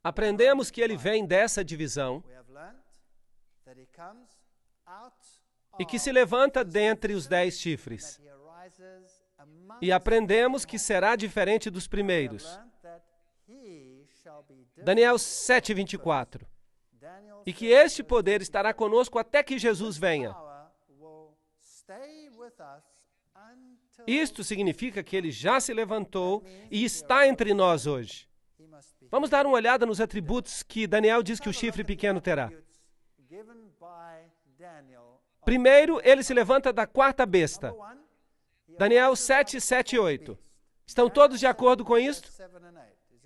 S1: Aprendemos que ele vem dessa divisão e que se levanta dentre os 10 chifres. E aprendemos que será diferente dos primeiros. Daniel 7:24. E que este poder estará conosco até que Jesus venha. Isto significa que ele já se levantou e está entre nós hoje. Vamos dar uma olhada nos atributos que Daniel diz que o chifre pequeno terá. Primeiro, ele se levanta da quarta besta. Daniel 7, 7 e 8. Estão todos de acordo com isto?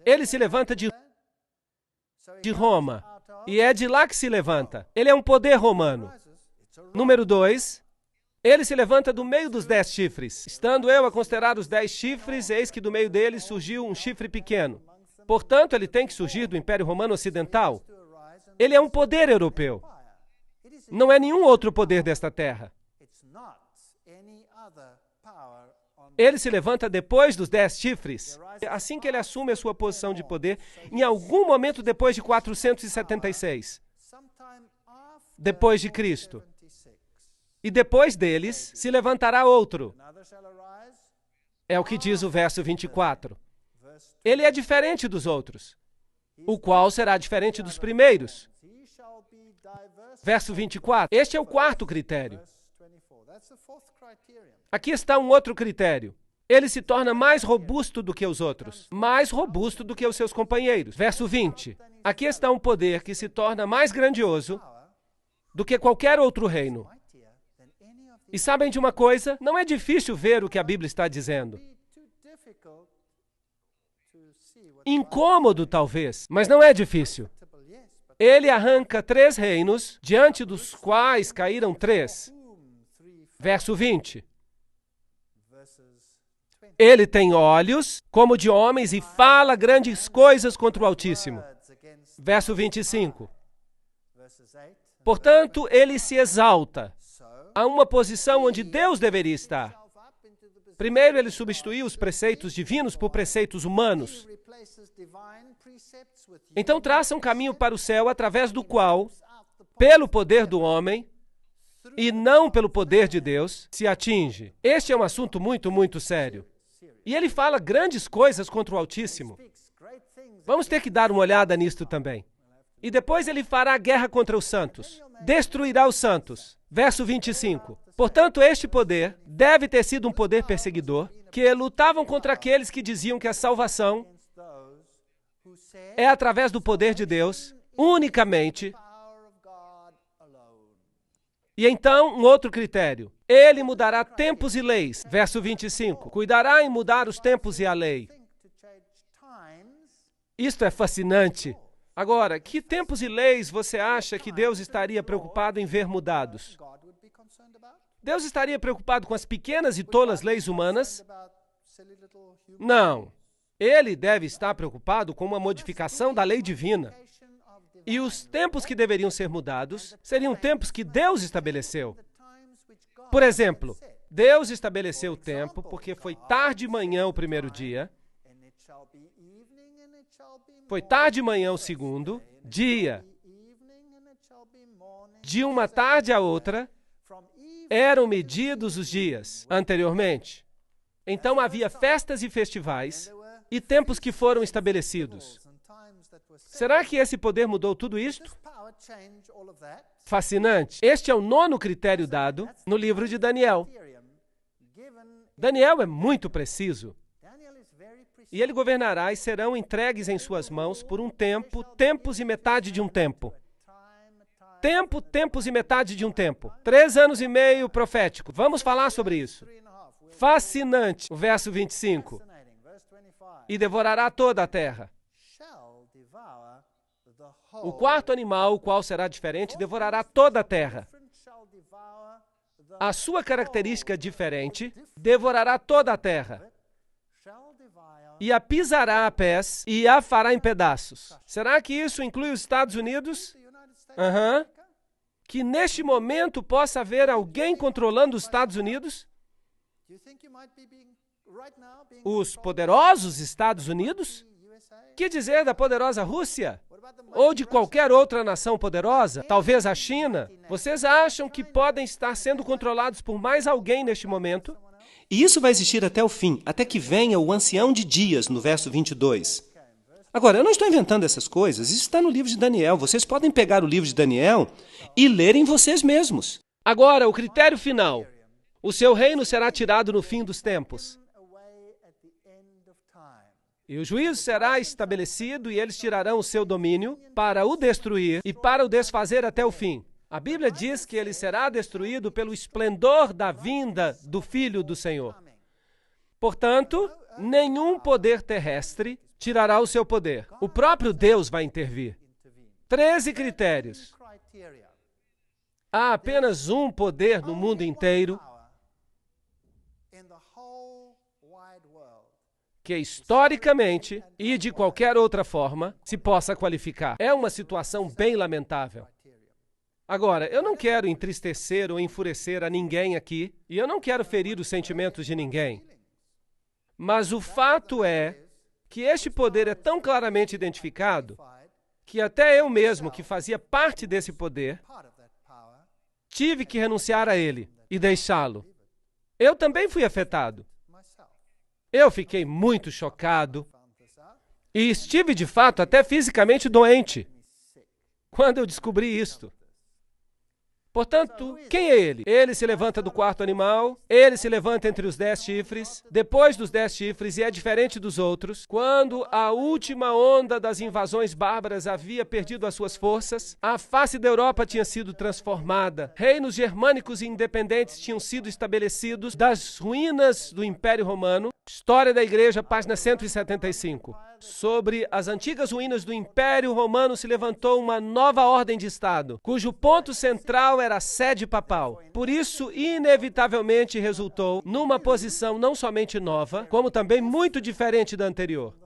S1: Ele se levanta de Roma. E é de lá que se levanta. Ele é um poder romano. Número 2. Ele se levanta do meio dos 10 chifres. Estando eu a considerar os 10 chifres, eis que do meio deles surgiu um chifre pequeno. Portanto, ele tem que surgir do Império Romano Ocidental. Ele é um poder europeu. Não é nenhum outro poder desta terra. Ele se levanta depois dos 10 chifres. Assim que ele assume a sua posição de poder, em algum momento depois de 476, depois de Cristo. E depois deles se levantará outro. É o que diz o verso 24. Ele é diferente dos outros, o qual será diferente dos primeiros. Verso 24. Este é o quarto critério. Aqui está um outro critério. Ele se torna mais robusto do que os outros, mais robusto do que os seus companheiros. Verso 20. Aqui está um poder que se torna mais grandioso do que qualquer outro reino. E sabem de uma coisa? Não é difícil ver o que a Bíblia está dizendo. Incômodo, talvez, mas não é difícil. Ele arranca 3 reinos, diante dos quais caíram 3. Verso 20. Ele tem olhos como de homens e fala grandes coisas contra o Altíssimo. Verso 25. Portanto, ele se exalta a uma posição onde Deus deveria estar. Primeiro, ele substituiu os preceitos divinos por preceitos humanos. Então, traça um caminho para o céu através do qual, pelo poder do homem, e não pelo poder de Deus, se atinge. Este é um assunto muito, muito sério. E ele fala grandes coisas contra o Altíssimo. Vamos ter que dar uma olhada nisto também. E depois ele fará guerra contra os santos. Destruirá os santos. Verso 25. Portanto, este poder deve ter sido um poder perseguidor, que lutavam contra aqueles que diziam que a salvação é através do poder de Deus, unicamente. E então, um outro critério. Ele mudará tempos e leis. Verso 25. Cuidará em mudar os tempos e a lei. Isto é fascinante. Agora, que tempos e leis você acha que Deus estaria preocupado em ver mudados? Deus estaria preocupado com as pequenas e tolas leis humanas? Não. Ele deve estar preocupado com uma modificação da lei divina. E os tempos que deveriam ser mudados seriam tempos que Deus estabeleceu. Por exemplo, Deus estabeleceu o tempo porque foi tarde de manhã o primeiro dia, foi tarde de manhã o segundo dia. De uma tarde a outra, eram medidos os dias anteriormente. Então havia festas e festivais e tempos que foram estabelecidos. Será que esse poder mudou tudo isto? Fascinante. Este é o 9º critério dado no livro de Daniel. Daniel é muito preciso. E ele governará e serão entregues em suas mãos por um tempo, tempos e metade de um tempo. Tempo, tempos e metade de um tempo. 3 anos e meio profético. Vamos falar sobre isso. Fascinante. O verso 25. E devorará toda a terra. O quarto animal, o qual será diferente, devorará toda a terra. A sua característica diferente, devorará toda a terra. E a pisará a pés e a fará em pedaços. Será que isso inclui os Estados Unidos? Que neste momento possa haver alguém controlando os Estados Unidos? Os poderosos Estados Unidos? Que dizer da poderosa Rússia? Ou de qualquer outra nação poderosa? Talvez a China? Vocês acham que podem estar sendo controlados por mais alguém neste momento?
S2: E isso vai existir até o fim, até que venha o ancião de dias, no verso 22. Agora, eu não estou inventando essas coisas, isso está no livro de Daniel. Vocês podem pegar o livro de Daniel e lerem vocês mesmos.
S1: Agora, o critério final. O seu reino será tirado no fim dos tempos. E o juízo será estabelecido e eles tirarão o seu domínio para o destruir e para o desfazer até o fim. A Bíblia diz que ele será destruído pelo esplendor da vinda do Filho do Senhor. Portanto, nenhum poder terrestre tirará o seu poder. O próprio Deus vai intervir. 13 critérios. Há apenas um poder no mundo inteiro que historicamente e de qualquer outra forma se possa qualificar. É uma situação bem lamentável. Agora, eu não quero entristecer ou enfurecer a ninguém aqui, e eu não quero ferir os sentimentos de ninguém. Mas o fato é que este poder é tão claramente identificado que até eu mesmo, que fazia parte desse poder, tive que renunciar a ele e deixá-lo. Eu também fui afetado. Eu fiquei muito chocado e estive, de fato, até fisicamente doente quando eu descobri isto. Portanto, quem é ele? Ele se levanta do quarto animal, ele se levanta entre os 10 chifres, depois dos 10 chifres, e é diferente dos outros. Quando a última onda das invasões bárbaras havia perdido as suas forças, a face da Europa tinha sido transformada, reinos germânicos e independentes tinham sido estabelecidos das ruínas do Império Romano. História da Igreja, página 175. Sobre as antigas ruínas do Império Romano se levantou uma nova ordem de Estado, cujo ponto central era a sede papal. Por isso, inevitavelmente resultou numa posição não somente nova, como também muito diferente da anterior.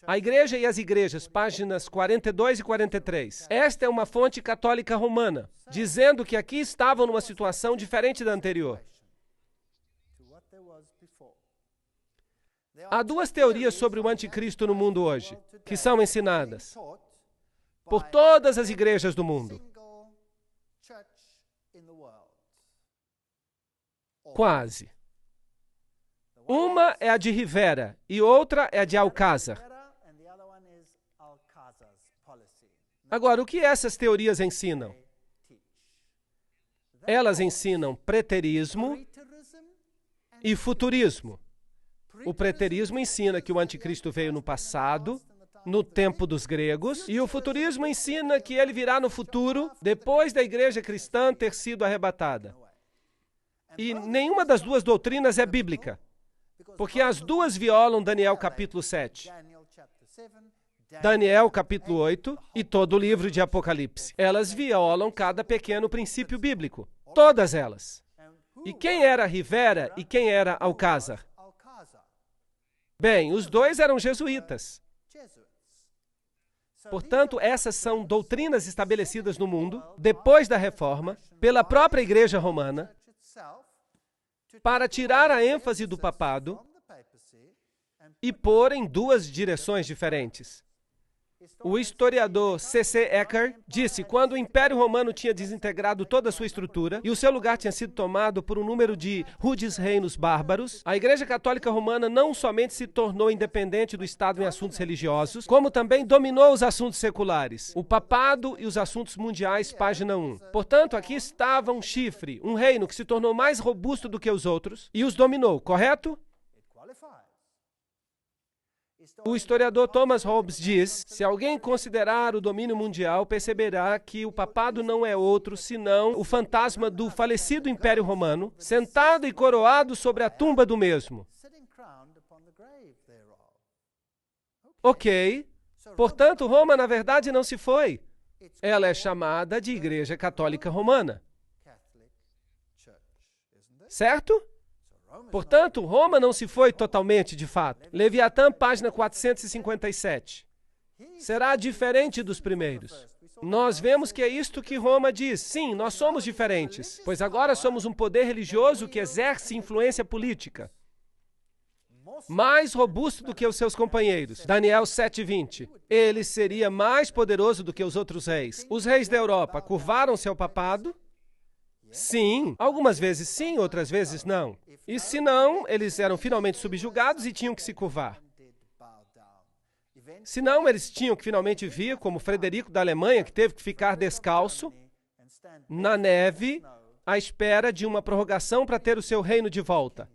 S1: A Igreja e as Igrejas, páginas 42 e 43. Esta é uma fonte católica romana, dizendo que aqui estavam numa situação diferente da anterior. Há duas teorias sobre o anticristo no mundo hoje, que são ensinadas por todas as igrejas do mundo. Quase. Uma é a de Rivera e outra é a de Alcázar. Agora, o que essas teorias ensinam? Elas ensinam preterismo e futurismo. O preterismo ensina que o anticristo veio no passado, no tempo dos gregos, e o futurismo ensina que ele virá no futuro, depois da igreja cristã ter sido arrebatada. E nenhuma das duas doutrinas é bíblica, porque as duas violam Daniel capítulo 7, Daniel capítulo 8 e todo o livro de Apocalipse. Elas violam cada pequeno princípio bíblico, todas elas. E quem era Rivera e quem era Alcázar? Bem, os dois eram jesuítas. Portanto, essas são doutrinas estabelecidas no mundo, depois da Reforma, pela própria Igreja Romana, para tirar a ênfase do papado e pôr em duas direções diferentes. O historiador C.C. Ecker disse que quando o Império Romano tinha desintegrado toda a sua estrutura e o seu lugar tinha sido tomado por um número de rudes reinos bárbaros, a Igreja Católica Romana não somente se tornou independente do Estado em assuntos religiosos, como também dominou os assuntos seculares, o papado e os assuntos mundiais, página 1. Portanto, aqui estava um chifre, um reino que se tornou mais robusto do que os outros e os dominou, correto? O historiador Thomas Hobbes diz: se alguém considerar o domínio mundial, perceberá que o papado não é outro senão o fantasma do falecido Império Romano, sentado e coroado sobre a tumba do mesmo. Ok. Portanto, Roma, na verdade, não se foi. Ela é chamada de Igreja Católica Romana. Certo? Portanto, Roma não se foi totalmente, de fato. Leviatã, página 457. Será diferente dos primeiros. Nós vemos que é isto que Roma diz. Sim, nós somos diferentes, pois agora somos um poder religioso que exerce influência política. mais robusto do que os seus companheiros. Daniel 7:20. Ele seria mais poderoso do que os outros reis. Os reis da Europa curvaram-se ao papado? Sim. Algumas vezes sim, outras vezes não. E se não, eles eram finalmente subjugados e tinham que se curvar. Se não, eles tinham que finalmente vir, como Frederico da Alemanha, que teve que ficar descalço, na neve, à espera de uma prorrogação para ter o seu reino de volta.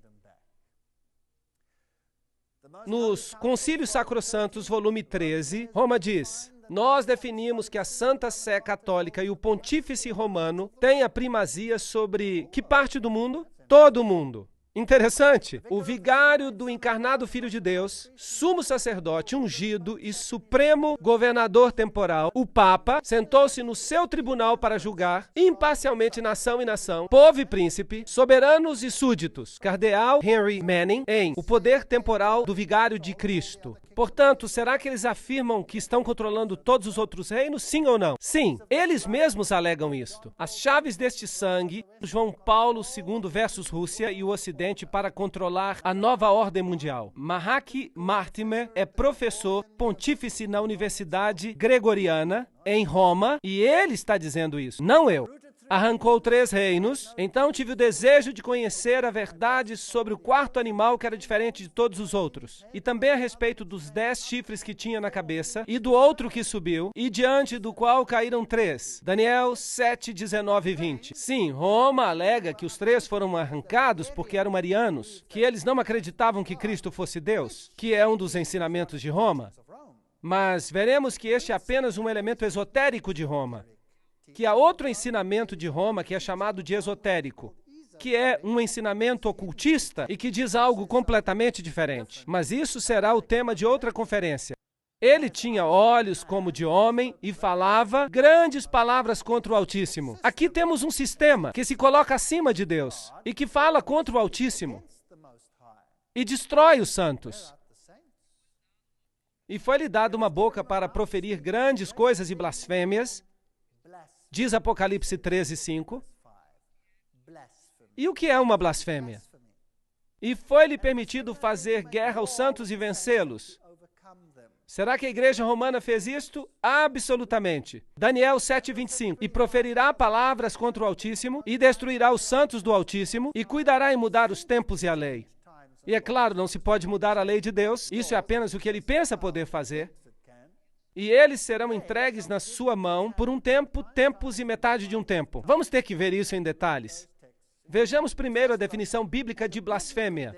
S1: Nos Concílios Sacrossantos, volume 13, Roma diz: nós definimos que a Santa Sé Católica e o Pontífice Romano têm a primazia sobre que parte do mundo? Todo o mundo. Interessante. O vigário do encarnado Filho de Deus, sumo sacerdote ungido e supremo governador temporal, o Papa, sentou-se no seu tribunal para julgar imparcialmente nação e nação, povo e príncipe, soberanos e súditos. Cardeal Henry Manning, em O Poder Temporal do Vigário de Cristo. Portanto, será que eles afirmam que estão controlando todos os outros reinos? Sim ou não? Sim, eles mesmos alegam isto. As chaves deste sangue, João Paulo II versus Rússia e o Ocidente para controlar a nova ordem mundial. Mahaki Martimer é professor pontífice na Universidade Gregoriana, em Roma, e ele está dizendo isso, não eu. Arrancou 3 reinos, então tive o desejo de conhecer a verdade sobre o quarto animal que era diferente de todos os outros, e também a respeito dos 10 chifres que tinha na cabeça, e do outro que subiu, e diante do qual caíram 3. Daniel 7, 19 e 20. Sim, Roma alega que os 3 foram arrancados porque eram arianos, que eles não acreditavam que Cristo fosse Deus, que é um dos ensinamentos de Roma. Mas veremos que este é apenas um elemento esotérico de Roma. Que há outro ensinamento de Roma que é chamado de esotérico, que é um ensinamento ocultista e que diz algo completamente diferente. Mas isso será o tema de outra conferência. Ele tinha olhos como de homem e falava grandes palavras contra o Altíssimo. Aqui temos um sistema que se coloca acima de Deus e que fala contra o Altíssimo e destrói os santos. E foi-lhe dada uma boca para proferir grandes coisas e blasfêmias, diz Apocalipse 13:5. E o que é uma blasfêmia? E foi-lhe permitido fazer guerra aos santos e vencê-los. Será que a igreja romana fez isto? Absolutamente. Daniel 7:25. E proferirá palavras contra o Altíssimo, e destruirá os santos do Altíssimo, e cuidará em mudar os tempos e a lei. E é claro, não se pode mudar a lei de Deus, isso é apenas o que ele pensa poder fazer. E eles serão entregues na sua mão por um tempo, tempos e metade de um tempo. Vamos ter que ver isso em detalhes. Vejamos primeiro a definição bíblica de blasfêmia.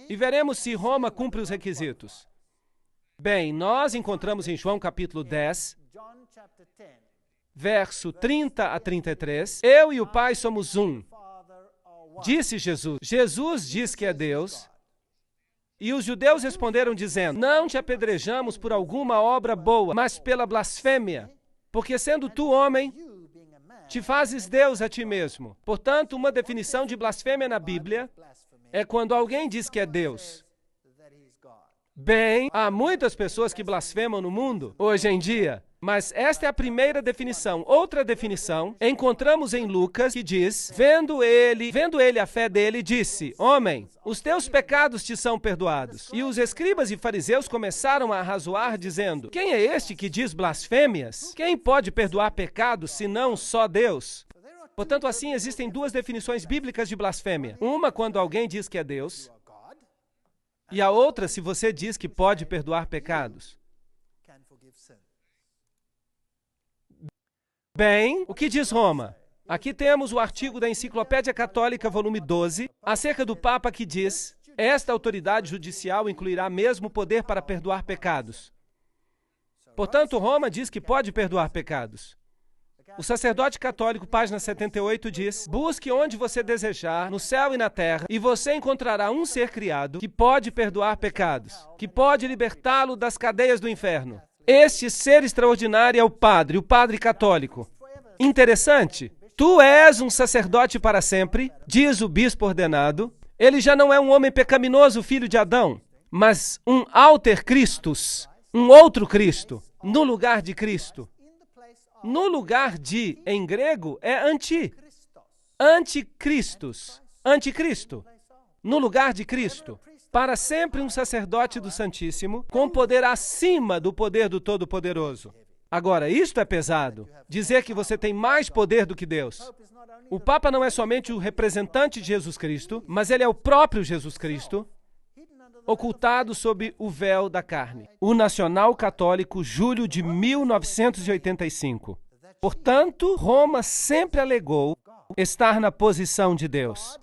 S1: E veremos se Roma cumpre os requisitos. Bem, nós encontramos em João capítulo 10, verso 30 a 33, eu e o Pai somos um. Disse Jesus. Jesus diz que é Deus. E os judeus responderam dizendo, não te apedrejamos por alguma obra boa, mas pela blasfêmia, porque sendo tu homem, te fazes Deus a ti mesmo. Portanto, uma definição de blasfêmia na Bíblia é quando alguém diz que é Deus. Bem, há muitas pessoas que blasfemam no mundo hoje em dia, mas esta é a primeira definição. Outra definição encontramos em Lucas, que diz, vendo ele a fé dele, disse, homem, os teus pecados te são perdoados. E os escribas e fariseus começaram a arrazoar, dizendo, quem é este que diz blasfêmias? Quem pode perdoar pecados, senão só Deus? Portanto, assim, existem 2 definições bíblicas de blasfêmia. Uma quando alguém diz que é Deus, e a outra se você diz que pode perdoar pecados. Bem, o que diz Roma? Aqui temos o artigo da Enciclopédia Católica, volume 12, acerca do Papa que diz, esta autoridade judicial incluirá mesmo o poder para perdoar pecados. Portanto, Roma diz que pode perdoar pecados. O sacerdote católico, página 78, diz, busque onde você desejar, no céu e na terra, e você encontrará um ser criado que pode perdoar pecados, que pode libertá-lo das cadeias do inferno. Este ser extraordinário é o Padre católico. Interessante. Tu és um sacerdote para sempre, diz o bispo ordenado. Ele já não é um homem pecaminoso, filho de Adão, mas um alter Christus, um outro Cristo, no lugar de Cristo. No lugar de, em grego, é anticristos, anticristo. no lugar de Cristo. Para sempre um sacerdote do Santíssimo, com poder acima do poder do Todo-Poderoso. Agora, isto é pesado, dizer que você tem mais poder do que Deus. O Papa não é somente o representante de Jesus Cristo, mas ele é o próprio Jesus Cristo, ocultado sob o véu da carne. O Nacional Católico, julho de 1985. Portanto, Roma sempre alegou estar na posição de Deus.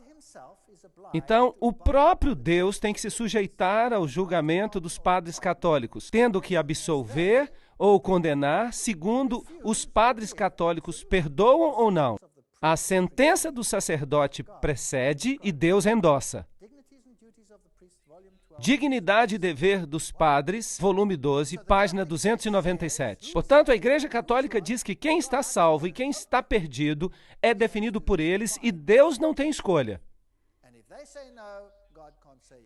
S1: Então, o próprio Deus tem que se sujeitar ao julgamento dos padres católicos, tendo que absolver ou condenar, segundo os padres católicos perdoam ou não. A sentença do sacerdote precede e Deus endossa. Dignidade e Dever dos Padres, volume 12, página 297. Portanto, a Igreja Católica diz que quem está salvo e quem está perdido é definido por eles e Deus não tem escolha.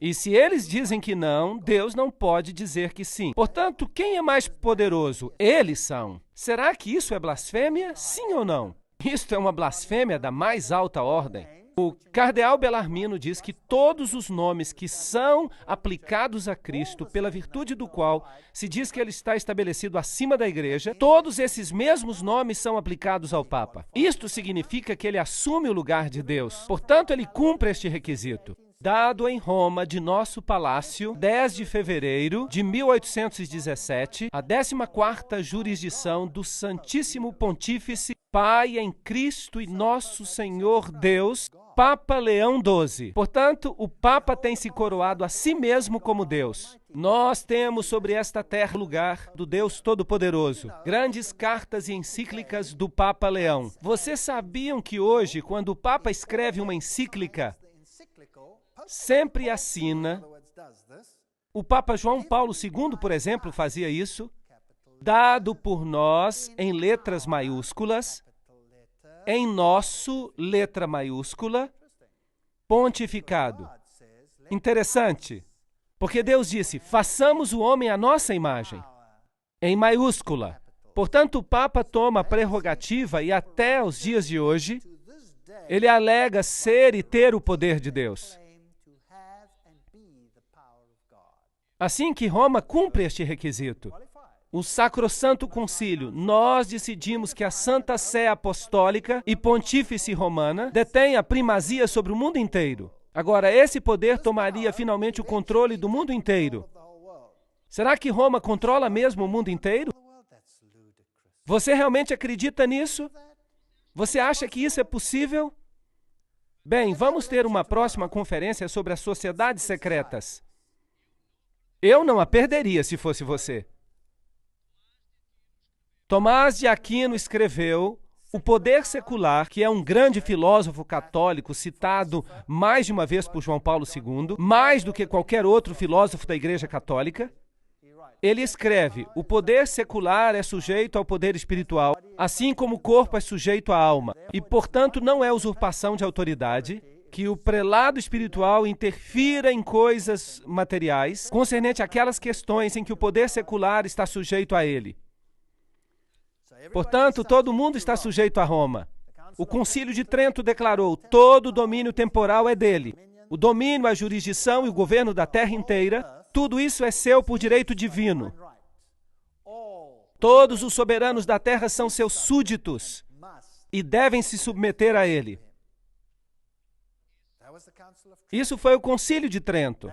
S1: E se eles dizem que não, Deus não pode dizer que sim. Portanto, quem é mais poderoso? Eles são. Será que isso é blasfêmia? Sim ou não? Isto é uma blasfêmia da mais alta ordem. O cardeal Bellarmino diz que todos os nomes que são aplicados a Cristo, pela virtude do qual se diz que ele está estabelecido acima da Igreja, todos esses mesmos nomes são aplicados ao Papa. Isto significa que ele assume o lugar de Deus. Portanto, ele cumpre este requisito. Dado em Roma, de nosso palácio, 10 de fevereiro de 1817, a 14ª jurisdição do Santíssimo Pontífice, Pai em Cristo e Nosso Senhor Deus, Papa Leão XII. Portanto, o Papa tem se coroado a si mesmo como Deus. Nós temos sobre esta terra o lugar do Deus Todo-Poderoso. Grandes cartas e encíclicas do Papa Leão. Vocês sabiam que hoje, quando o Papa escreve uma encíclica, sempre assina, o Papa João Paulo II, por exemplo, fazia isso, dado por nós em letras maiúsculas, em nosso, letra maiúscula, pontificado. Interessante, porque Deus disse, façamos o homem à nossa imagem, em maiúscula. Portanto, o Papa toma a prerrogativa e até os dias de hoje, ele alega ser e ter o poder de Deus. Assim que Roma cumpre este requisito. O Sacrosanto Concílio, nós decidimos que a Santa Sé Apostólica e Pontífice Romana detém a primazia sobre o mundo inteiro. Agora, esse poder tomaria finalmente o controle do mundo inteiro. Será que Roma controla mesmo o mundo inteiro? Você realmente acredita nisso? Você acha que isso é possível? Bem, vamos ter uma próxima conferência sobre as sociedades secretas. Eu não a perderia se fosse você. Tomás de Aquino escreveu O Poder Secular, que é um grande filósofo católico citado mais de uma vez por João Paulo II, mais do que qualquer outro filósofo da Igreja Católica. Ele escreve, o poder secular é sujeito ao poder espiritual, assim como o corpo é sujeito à alma, e, portanto, não é usurpação de autoridade que o prelado espiritual interfira em coisas materiais, concernente àquelas questões em que o poder secular está sujeito a ele. Portanto, todo mundo está sujeito a Roma. O Concílio de Trento declarou, todo o domínio temporal é dele. O domínio, a jurisdição e o governo da terra inteira, tudo isso é seu por direito divino. Todos os soberanos da terra são seus súditos e devem se submeter a ele. Isso foi o Concílio de Trento.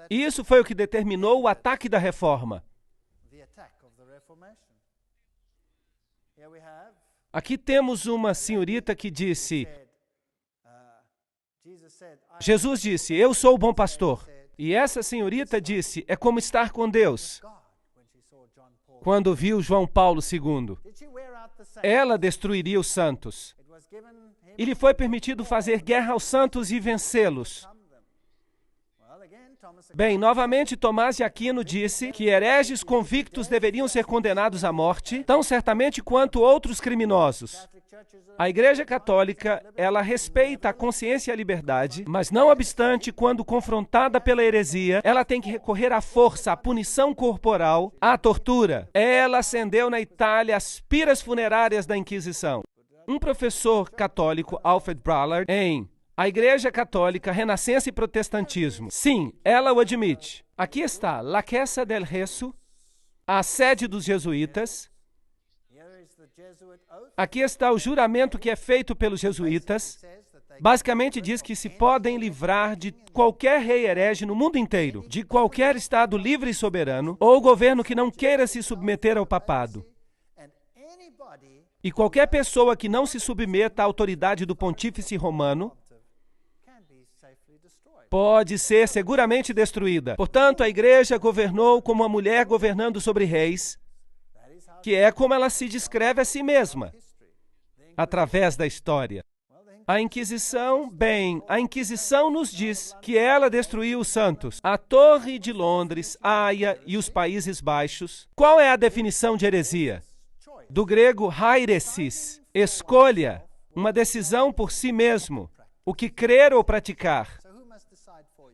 S1: Isso foi o que determinou o ataque da Reforma. Aqui temos uma senhorita que disse, Jesus disse, eu sou o bom pastor. E essa senhorita disse, é como estar com Deus. Quando viu João Paulo II, ela destruiria os santos. E lhe foi permitido fazer guerra aos santos e vencê-los. Bem, novamente Tomás de Aquino disse que hereges convictos deveriam ser condenados à morte, tão certamente quanto outros criminosos. A Igreja Católica, ela respeita a consciência e a liberdade, mas não obstante, quando confrontada pela heresia, ela tem que recorrer à força, à punição corporal, à tortura. Ela acendeu na Itália as piras funerárias da Inquisição. Um professor católico, Alfred Ballard, em A Igreja Católica, Renascença e Protestantismo. Sim, ela o admite. Aqui está La Casa del Rezo, a sede dos jesuítas. Aqui está o juramento que é feito pelos jesuítas. Basicamente diz que se podem livrar de qualquer rei herege no mundo inteiro, de qualquer estado livre e soberano, ou governo que não queira se submeter ao papado. E qualquer pessoa que não se submeta à autoridade do pontífice romano pode ser seguramente destruída. Portanto, a igreja governou como uma mulher governando sobre reis, que é como ela se descreve a si mesma, através da história. A Inquisição, a Inquisição nos diz que ela destruiu os santos. A Torre de Londres, Haia e os Países Baixos. Qual é a definição de heresia? Do grego hairesis, escolha, uma decisão por si mesmo, o que crer ou praticar.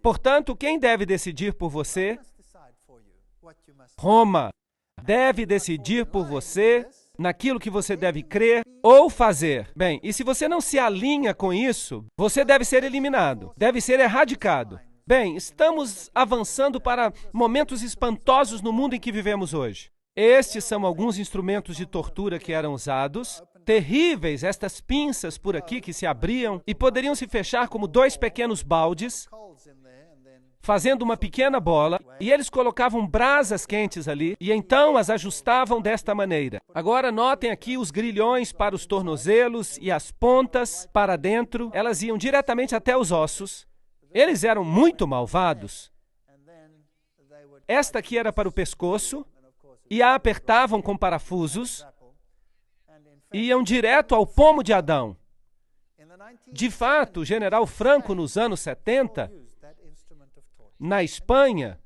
S1: Portanto, quem deve decidir por você? Roma deve decidir por você naquilo que você deve crer ou fazer. Bem, e se você não se alinha com isso, você deve ser eliminado, deve ser erradicado. Bem, estamos avançando para momentos espantosos no mundo em que vivemos hoje. Estes são alguns instrumentos de tortura que eram usados. Terríveis, estas pinças por aqui que se abriam e poderiam se fechar como dois pequenos baldes, fazendo uma pequena bola, e eles colocavam brasas quentes ali, e então as ajustavam desta maneira. Agora notem aqui os grilhões para os tornozelos e as pontas para dentro, elas iam diretamente até os ossos. Eles eram muito malvados. Esta aqui era para o pescoço, e a apertavam com parafusos, e iam direto ao pomo de Adão. De fato, o general Franco, nos anos 70, na Espanha,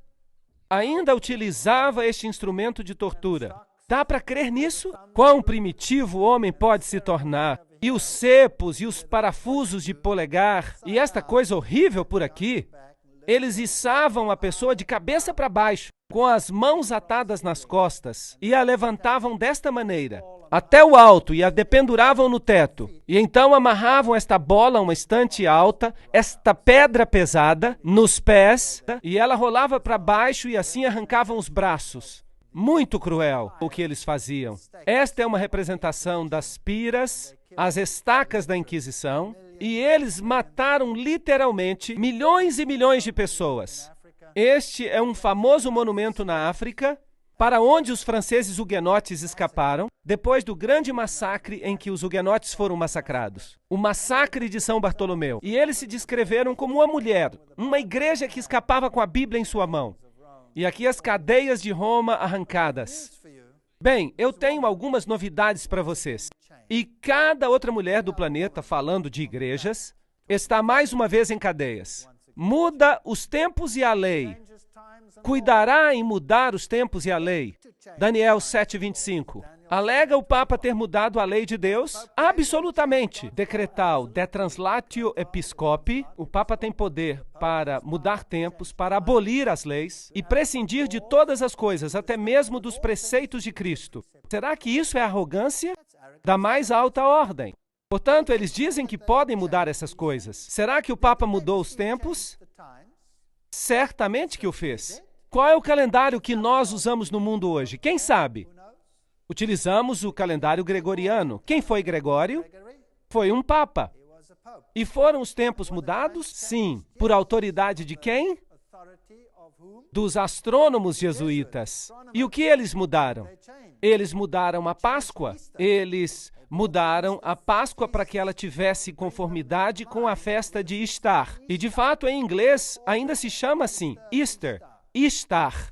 S1: ainda utilizava este instrumento de tortura. Dá para crer nisso? Quão primitivo o homem pode se tornar? E os cepos e os parafusos de polegar, e esta coisa horrível por aqui, eles içavam a pessoa de cabeça para baixo, com as mãos atadas nas costas, e a levantavam desta maneira, até o alto, e a dependuravam no teto. E então amarravam esta bola a uma estante alta, esta pedra pesada, nos pés, e ela rolava para baixo e assim arrancavam os braços. Muito cruel o que eles faziam. Esta é uma representação das piras, as estacas da Inquisição, e eles mataram literalmente milhões e milhões de pessoas. Este é um famoso monumento na África, para onde os franceses huguenotes escaparam, depois do grande massacre em que os huguenotes foram massacrados. O massacre de São Bartolomeu. E eles se descreveram como uma mulher, uma igreja que escapava com a Bíblia em sua mão. E aqui as cadeias de Roma arrancadas. Bem, eu tenho algumas novidades para vocês. E cada outra mulher do planeta, falando de igrejas, está mais uma vez em cadeias. Muda os tempos e a lei. Cuidará em mudar os tempos e a lei. Daniel 7:25. Alega o Papa ter mudado a lei de Deus? Absolutamente. Decretal de translatio episcopi. O Papa tem poder para mudar tempos, para abolir as leis e prescindir de todas as coisas, até mesmo dos preceitos de Cristo. Será que isso é arrogância da mais alta ordem? Portanto, eles dizem que podem mudar essas coisas. Será que o Papa mudou os tempos? Certamente que o fez. Qual é o calendário que nós usamos no mundo hoje? Quem sabe? Utilizamos o calendário gregoriano. Quem foi Gregório? Foi um Papa. E foram os tempos mudados? Sim. Por autoridade de quem? Dos astrônomos jesuítas. E o que eles mudaram? Eles mudaram a Páscoa. Eles mudaram a Páscoa para que ela tivesse conformidade com a festa de Ishtar. E, de fato, em inglês, ainda se chama assim, Easter, Ishtar.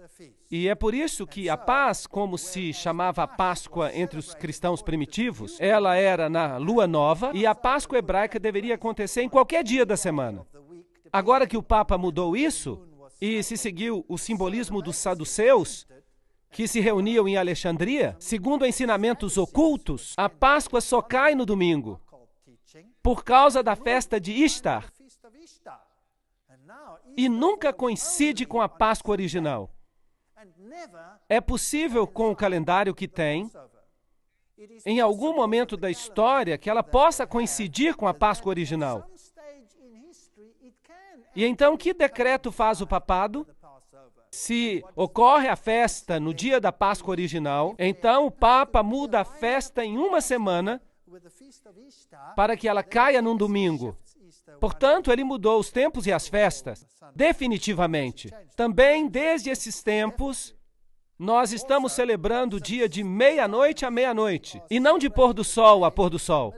S1: E é por isso que a paz, como se chamava a Páscoa entre os cristãos primitivos, ela era na lua nova e a Páscoa hebraica deveria acontecer em qualquer dia da semana. Agora que o Papa mudou isso e se seguiu o simbolismo dos saduceus, que se reuniam em Alexandria, segundo ensinamentos ocultos, a Páscoa só cai no domingo, por causa da festa de Ishtar. E nunca coincide com a Páscoa original. É possível, com o calendário que tem, em algum momento da história, que ela possa coincidir com a Páscoa original. E então, que decreto faz o papado? Se ocorre a festa no dia da Páscoa original, então o Papa muda a festa em uma semana para que ela caia num domingo. Portanto, ele mudou os tempos e as festas, definitivamente. Também, desde esses tempos, nós estamos celebrando o dia de meia-noite a meia-noite, e não de pôr do sol a pôr do sol.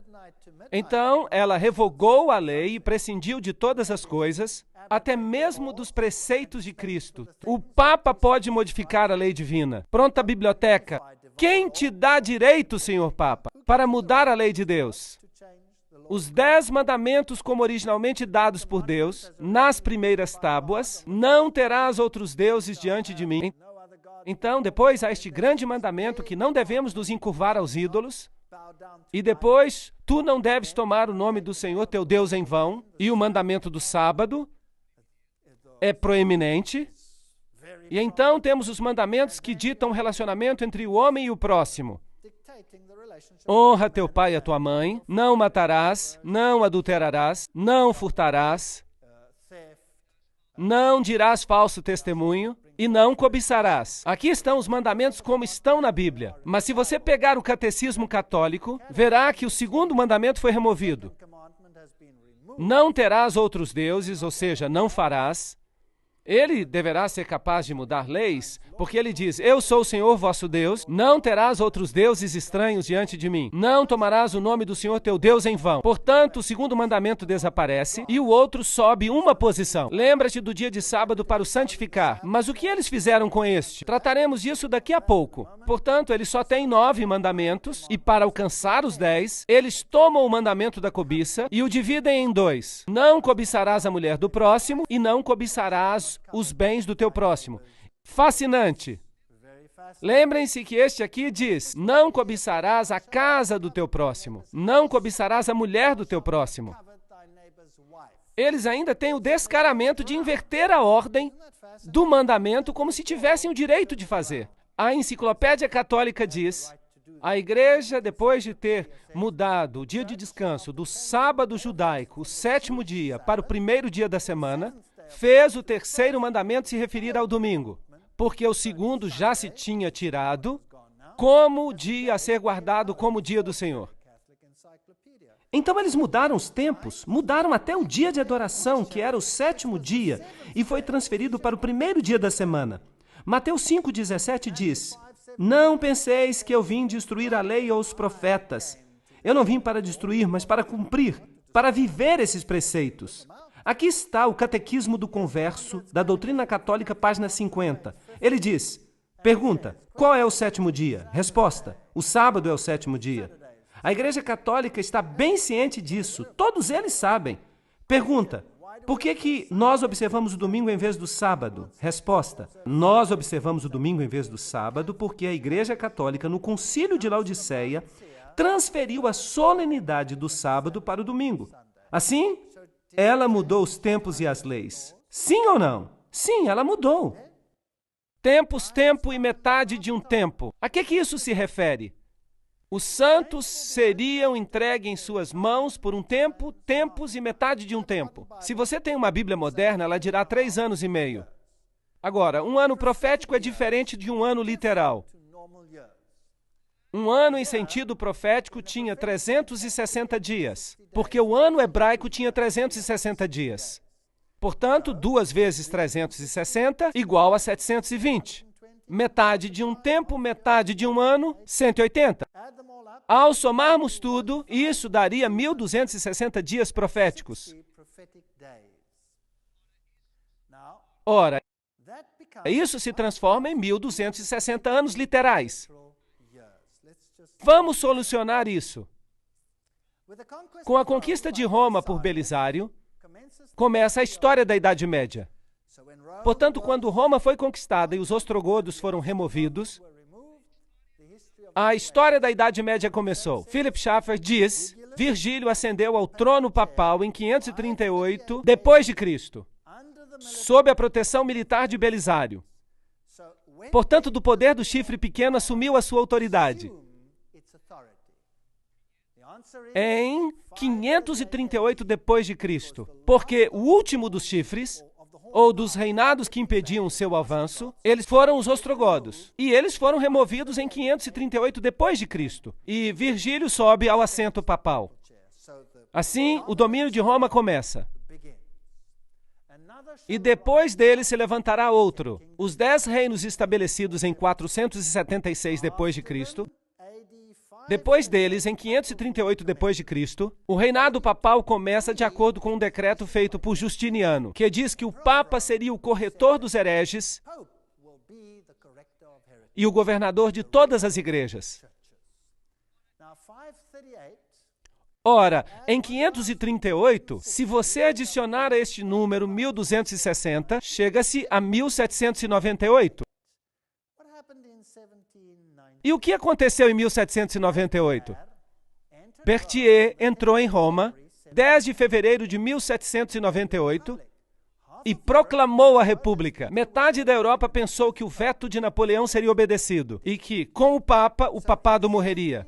S1: Então, ela revogou a lei e prescindiu de todas as coisas, até mesmo dos preceitos de Cristo. O Papa pode modificar a lei divina. Pronta a biblioteca. Quem te dá direito, Senhor Papa, para mudar a lei de Deus? Os 10 mandamentos, como originalmente dados por Deus, nas primeiras tábuas, não terás outros deuses diante de mim. Então, depois há este grande mandamento que não devemos nos encurvar aos ídolos. E depois, tu não deves tomar o nome do Senhor teu Deus em vão. E o mandamento do sábado é proeminente. E então temos os mandamentos que ditam o relacionamento entre o homem e o próximo. Honra teu pai e a tua mãe, não matarás, não adulterarás, não furtarás, não dirás falso testemunho e não cobiçarás. Aqui estão os mandamentos como estão na Bíblia. Mas se você pegar o catecismo católico, verá que o segundo mandamento foi removido. Não terás outros deuses, ou seja, não farás. Ele deverá ser capaz de mudar leis, porque ele diz, eu sou o Senhor vosso Deus, não terás outros deuses estranhos diante de mim, não tomarás o nome do Senhor teu Deus em vão. Portanto, o segundo mandamento desaparece e o outro sobe uma posição. Lembra-te do dia de sábado para o santificar. Mas o que eles fizeram com este? Trataremos disso daqui a pouco. Portanto, ele só tem 9 mandamentos e para alcançar os 10, eles tomam o mandamento da cobiça e o dividem em 2. Não cobiçarás a mulher do próximo e não cobiçarás os bens do teu próximo. Fascinante. Lembrem-se que este aqui diz, não cobiçarás a casa do teu próximo, não cobiçarás a mulher do teu próximo. Eles ainda têm o descaramento de inverter a ordem do mandamento como se tivessem o direito de fazer. A Enciclopédia Católica diz, a Igreja, depois de ter mudado o dia de descanso do sábado judaico, o 7º dia, para o primeiro dia da semana, fez o terceiro mandamento se referir ao domingo, porque o segundo já se tinha tirado como dia a ser guardado como dia do Senhor. Então eles mudaram os tempos, mudaram até o dia de adoração, que era o 7º dia, e foi transferido para o primeiro dia da semana. Mateus 5,17 diz, não penseis que eu vim destruir a lei ou os profetas. Eu não vim para destruir, mas para cumprir, para viver esses preceitos. Aqui está o Catequismo do Converso, da Doutrina Católica, página 50. Ele diz, pergunta, qual é o 7º dia? Resposta, o sábado é o 7º dia. A Igreja Católica está bem ciente disso, todos eles sabem. Pergunta, por que nós observamos o domingo em vez do sábado? Resposta, nós observamos o domingo em vez do sábado porque a Igreja Católica, no Concílio de Laodiceia, transferiu a solenidade do sábado para o domingo. Assim, ela mudou os tempos e as leis. Sim ou não? Sim, ela mudou. Tempos, tempo e metade de um tempo. A que isso se refere? Os santos seriam entregues em suas mãos por um tempo, tempos e metade de um tempo. Se você tem uma Bíblia moderna, ela dirá 3 anos e meio. Agora, um ano profético é diferente de um ano literal. Um ano em sentido profético tinha 360 dias, porque o ano hebraico tinha 360 dias. Portanto, 2 vezes 360 igual a 720. Metade de um tempo, metade de um ano, 180. Ao somarmos tudo, isso daria 1.260 dias proféticos. Ora, isso se transforma em 1.260 anos literais. Vamos solucionar isso. Com a conquista de Roma por Belisário, começa a história da Idade Média. Portanto, quando Roma foi conquistada e os ostrogodos foram removidos, a história da Idade Média começou. Philip Schaeffer diz, Virgílio ascendeu ao trono papal em 538 depois de Cristo, sob a proteção militar de Belisário. Portanto, do poder do chifre pequeno assumiu a sua autoridade. em 538 depois de Cristo, porque o último dos chifres, ou dos reinados que impediam seu avanço, eles foram os ostrogodos, e eles foram removidos em 538 depois de Cristo, e Virgílio sobe ao assento papal. Assim, o domínio de Roma começa. E depois dele se levantará outro. Os 10 reinos estabelecidos em 476 depois de Cristo. Depois deles, em 538 depois de Cristo, o reinado papal começa de acordo com um decreto feito por Justiniano, que diz que o Papa seria o corretor dos hereges e o governador de todas as igrejas. Ora, em 538, se você adicionar a este número 1260, chega-se a 1798. E o que aconteceu em 1798? Berthier entrou em Roma, 10 de fevereiro de 1798, e proclamou a República. Metade da Europa pensou que o veto de Napoleão seria obedecido e que, com o Papa, o papado morreria.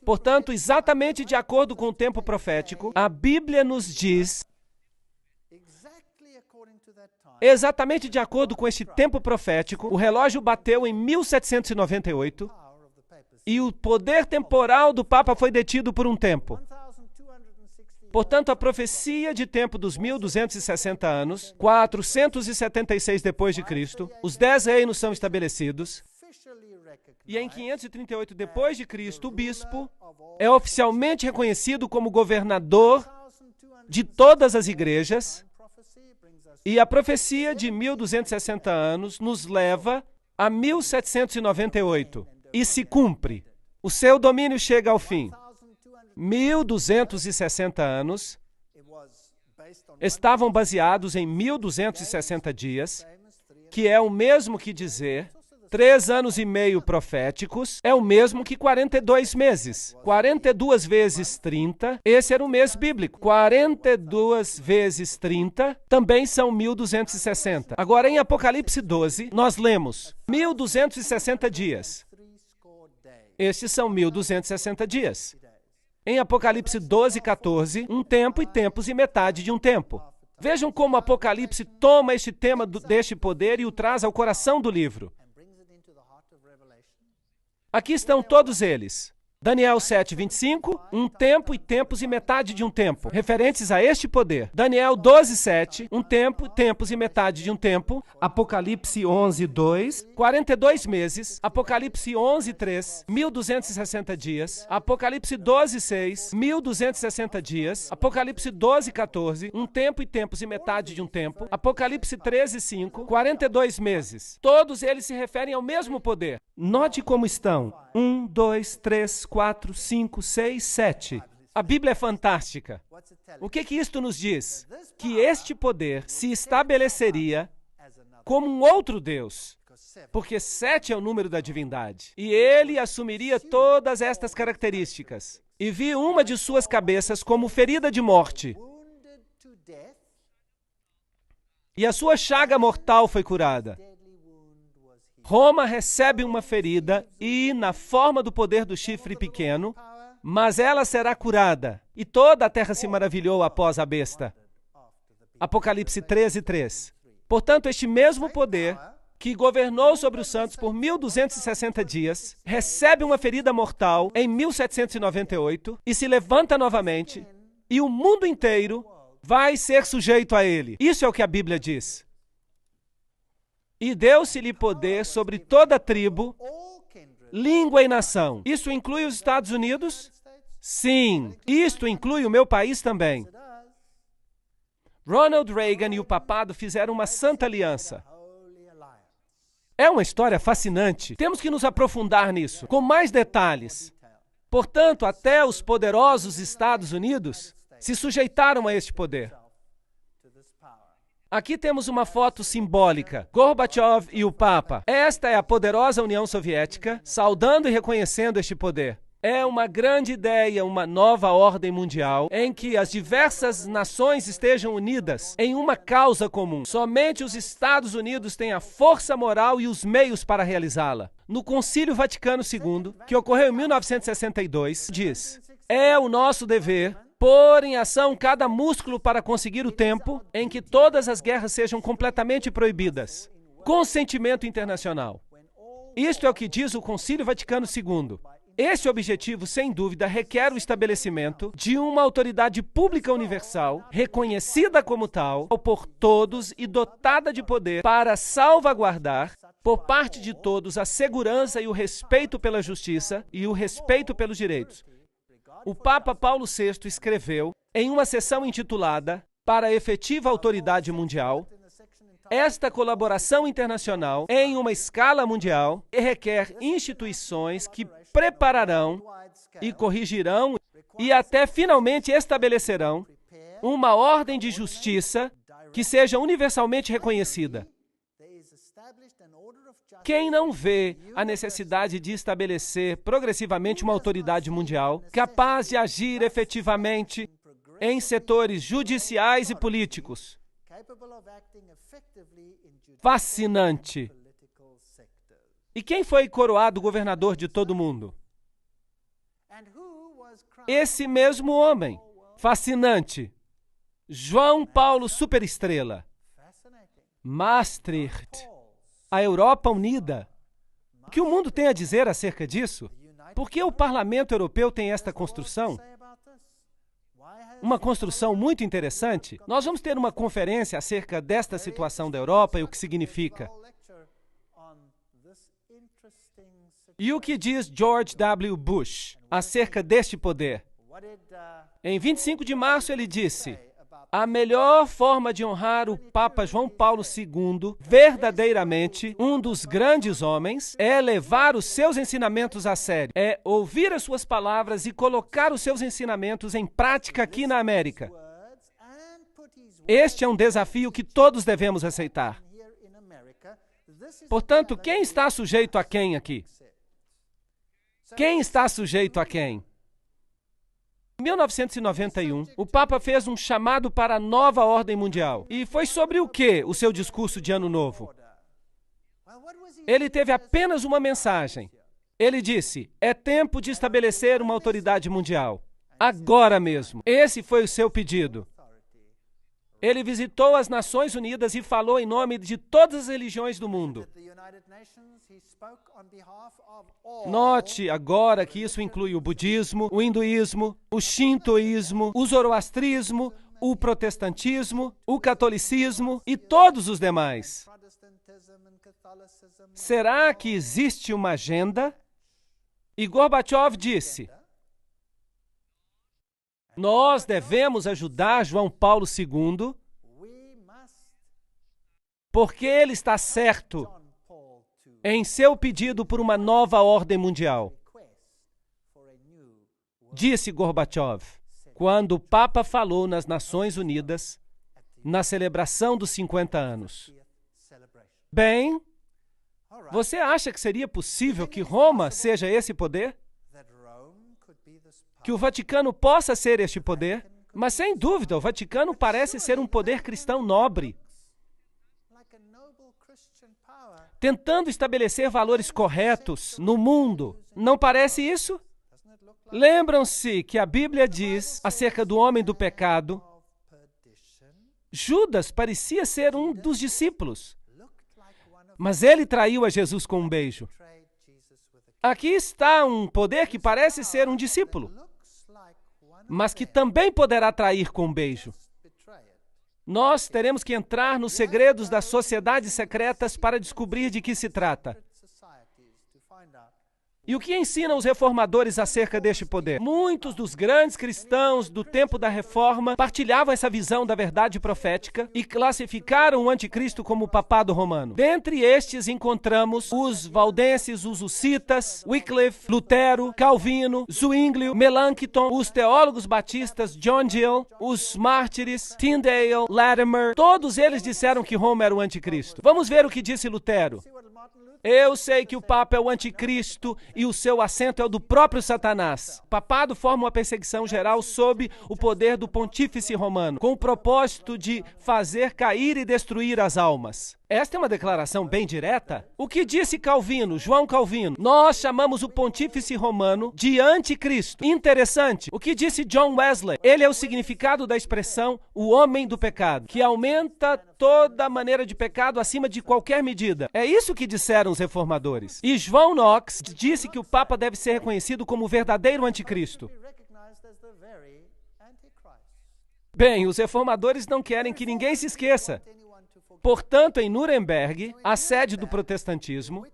S1: Portanto, exatamente de acordo com o tempo profético, a Bíblia nos diz, exatamente de acordo com este tempo profético, o relógio bateu em 1798 e o poder temporal do Papa foi detido por um tempo. Portanto, a profecia de tempo dos 1260 anos, 476 depois de Cristo, os 10 reinos são estabelecidos. E em 538 depois de Cristo, o bispo é oficialmente reconhecido como governador de todas as igrejas. E a profecia de 1260 anos nos leva a 1798 e se cumpre. O seu domínio chega ao fim. 1260 anos estavam baseados em 1260 dias, que é o mesmo que dizer 3 anos e meio proféticos, é o mesmo que 42 meses. 42 vezes 30, esse era o mês bíblico. 42 vezes 30 também são 1260. Agora, em Apocalipse 12, nós lemos 1260 dias. Estes são 1260 dias. Em Apocalipse 12, 14, um tempo e tempos e metade de um tempo. Vejam como Apocalipse toma este tema deste poder e o traz ao coração do livro. Aqui estão todos eles. Daniel 7:25, um tempo e tempos e metade de um tempo, referentes a este poder. Daniel 12:7, um tempo, tempos e metade de um tempo. Apocalipse 11:2, 42 meses. Apocalipse 11:3, 1260 dias. Apocalipse 12:6, 1260 dias. Apocalipse 12:14, um tempo e tempos e metade de um tempo. Apocalipse 13:5, 42 meses. Todos eles se referem ao mesmo poder. Note como estão. 1, 2, 3, 4, 5, 6, 7. A Bíblia é fantástica. O que isto nos diz? Que este poder se estabeleceria como um outro Deus, porque 7 é o número da divindade. E ele assumiria todas estas características. E vi uma de suas cabeças como ferida de morte. E a sua chaga mortal foi curada. Roma recebe uma ferida e, na forma do poder do chifre pequeno, mas ela será curada. E toda a terra se maravilhou após a besta. Apocalipse 13:3. Portanto, este mesmo poder, que governou sobre os santos por 1260 dias, recebe uma ferida mortal em 1798 e se levanta novamente, e o mundo inteiro vai ser sujeito a ele. Isso é o que a Bíblia diz. E deu-se-lhe poder sobre toda tribo, língua e nação. Isso inclui os Estados Unidos? Sim, isto inclui o meu país também. Ronald Reagan e o papado fizeram uma santa aliança. É uma história fascinante. Temos que nos aprofundar nisso, com mais detalhes. Portanto, até os poderosos Estados Unidos se sujeitaram a este poder. Aqui temos uma foto simbólica, Gorbachev e o Papa. Esta é a poderosa União Soviética, saudando e reconhecendo este poder. É uma grande ideia, uma nova ordem mundial, em que as diversas nações estejam unidas em uma causa comum. Somente os Estados Unidos têm a força moral e os meios para realizá-la. no Concílio Vaticano II, que ocorreu em 1962, diz: é o nosso dever pôr em ação cada músculo para conseguir o tempo em que todas as guerras sejam completamente proibidas. Consentimento internacional. Isto é o que diz o Concílio Vaticano II. Esse objetivo, sem dúvida, requer o estabelecimento de uma autoridade pública universal, reconhecida como tal por todos e dotada de poder para salvaguardar, por parte de todos, a segurança e o respeito pela justiça e o respeito pelos direitos. O Papa Paulo VI escreveu, em uma sessão intitulada Para a Efetiva Autoridade Mundial, esta colaboração internacional em uma escala mundial requer instituições que prepararão e corrigirão e até finalmente estabelecerão uma ordem de justiça que seja universalmente reconhecida. Quem não vê a necessidade de estabelecer progressivamente uma autoridade mundial capaz de agir efetivamente em setores judiciais e políticos? Fascinante. E quem foi coroado governador de todo o mundo? Esse mesmo homem. Fascinante. João Paulo Superestrela. Maastricht. A Europa unida. O que o mundo tem a dizer acerca disso? Por que o Parlamento Europeu tem esta construção? Uma construção muito interessante. Nós vamos ter uma conferência acerca desta situação da Europa e o que significa. E o que diz George W. Bush acerca deste poder? Em 25 de março ele disse: a melhor forma de honrar o Papa João Paulo II, verdadeiramente um dos grandes homens, é levar os seus ensinamentos a sério, é ouvir as suas palavras e colocar os seus ensinamentos em prática aqui na América. Este é um desafio que todos devemos aceitar. Portanto, quem está sujeito a quem aqui? Quem está sujeito a quem? Em 1991, o Papa fez um chamado para a nova ordem mundial. E foi sobre o que o seu discurso de Ano Novo? Ele teve apenas uma mensagem. Ele disse: é tempo de estabelecer uma autoridade mundial. Agora mesmo. Esse foi o seu pedido. Ele visitou as Nações Unidas e falou em nome de todas as religiões do mundo. Note agora que isso inclui o budismo, o hinduísmo, o shintoísmo, o zoroastrismo, o protestantismo, o catolicismo e todos os demais. Será que existe uma agenda? E Gorbachev disse: nós devemos ajudar João Paulo II porque ele está certo em seu pedido por uma nova ordem mundial. Disse Gorbachev, quando o Papa falou nas Nações Unidas, na celebração dos 50 anos. Bem, você acha que seria possível que Roma seja esse poder? Que o Vaticano possa ser este poder? Mas, sem dúvida, o Vaticano parece ser um poder cristão nobre, tentando estabelecer valores corretos no mundo. Não parece isso? Lembram-se que a Bíblia diz acerca do homem do pecado? Judas parecia ser um dos discípulos, mas ele traiu a Jesus com um beijo. Aqui está um poder que parece ser um discípulo, mas que também poderá trair com um beijo. Nós teremos que entrar nos segredos das sociedades secretas para descobrir de que se trata. E o que ensinam os reformadores acerca deste poder? Muitos dos grandes cristãos do tempo da Reforma partilhavam essa visão da verdade profética e classificaram o anticristo como o papado romano. Dentre estes encontramos os valdenses, os hussitas, Wycliffe, Lutero, Calvino, Zwinglio, Melanchthon, os teólogos batistas John Gill, os mártires, Tyndale, Latimer. Todos eles disseram que Roma era o anticristo. Vamos ver o que disse Lutero. Eu sei que o Papa é o anticristo e o seu assento é o do próprio Satanás. O papado forma uma perseguição geral sob o poder do pontífice romano, com o propósito de fazer cair e destruir as almas. Esta é uma declaração bem direta. O que disse Calvino, João Calvino? Nós chamamos o pontífice romano de anticristo. Interessante. O que disse John Wesley? Ele é o significado da expressão o homem do pecado, que aumenta toda maneira de pecado acima de qualquer medida. É isso que disseram os reformadores. E João Knox disse que o Papa deve ser reconhecido como o verdadeiro anticristo. Bem, os reformadores não querem que ninguém se esqueça. Portanto, em Nuremberg, a sede do protestantismo,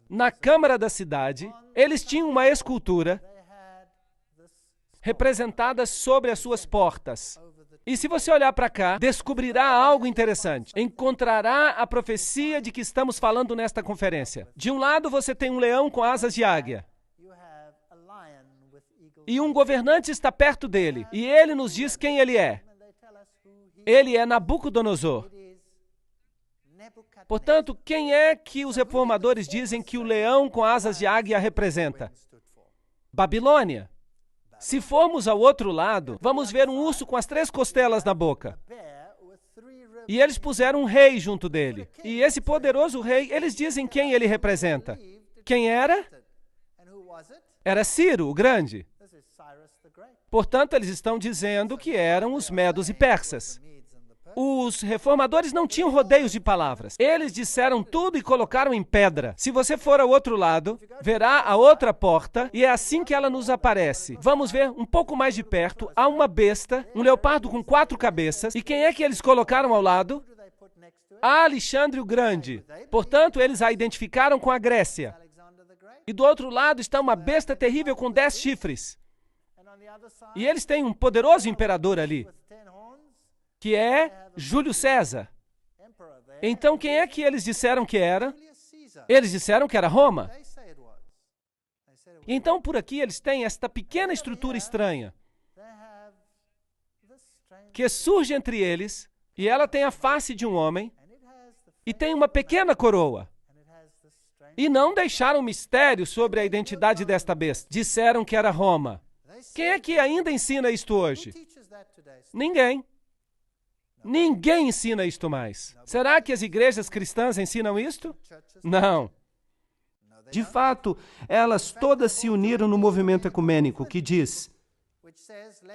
S1: na Câmara da cidade, eles tinham uma escultura representada sobre as suas portas. E se você olhar para cá, descobrirá algo interessante. Encontrará a profecia de que estamos falando nesta conferência. De um lado, você tem um leão com asas de águia. E um governante está perto dele. E ele nos diz quem ele é. Ele é Nabucodonosor. Portanto, quem é que os reformadores dizem que o leão com asas de águia representa? Babilônia. Se formos ao outro lado, vamos ver um urso com as 3 costelas na boca. E eles puseram um rei junto dele. E esse poderoso rei, eles dizem quem ele representa. Quem era? Era Ciro, o Grande. Portanto, eles estão dizendo que eram os medos e persas. Os reformadores não tinham rodeios de palavras. Eles disseram tudo e colocaram em pedra. Se você for ao outro lado, verá a outra porta e é assim que ela nos aparece. Vamos ver um pouco mais de perto. Há uma besta, um leopardo com 4 cabeças. E quem é que eles colocaram ao lado? Alexandre o Grande. Portanto, eles a identificaram com a Grécia. E do outro lado está uma besta terrível com 10 chifres. E eles têm um poderoso imperador ali, que é Júlio César. Então, quem é que eles disseram que era? Eles disseram que era Roma. Então, por aqui, eles têm esta pequena estrutura estranha, que surge entre eles, e ela tem a face de um homem, e tem uma pequena coroa. E não deixaram mistério sobre a identidade desta besta. Disseram que era Roma. Quem é que ainda ensina isto hoje? Ninguém. Ninguém ensina isto mais. Será que as igrejas cristãs ensinam isto? Não. De fato, elas todas se uniram no movimento ecumênico que diz: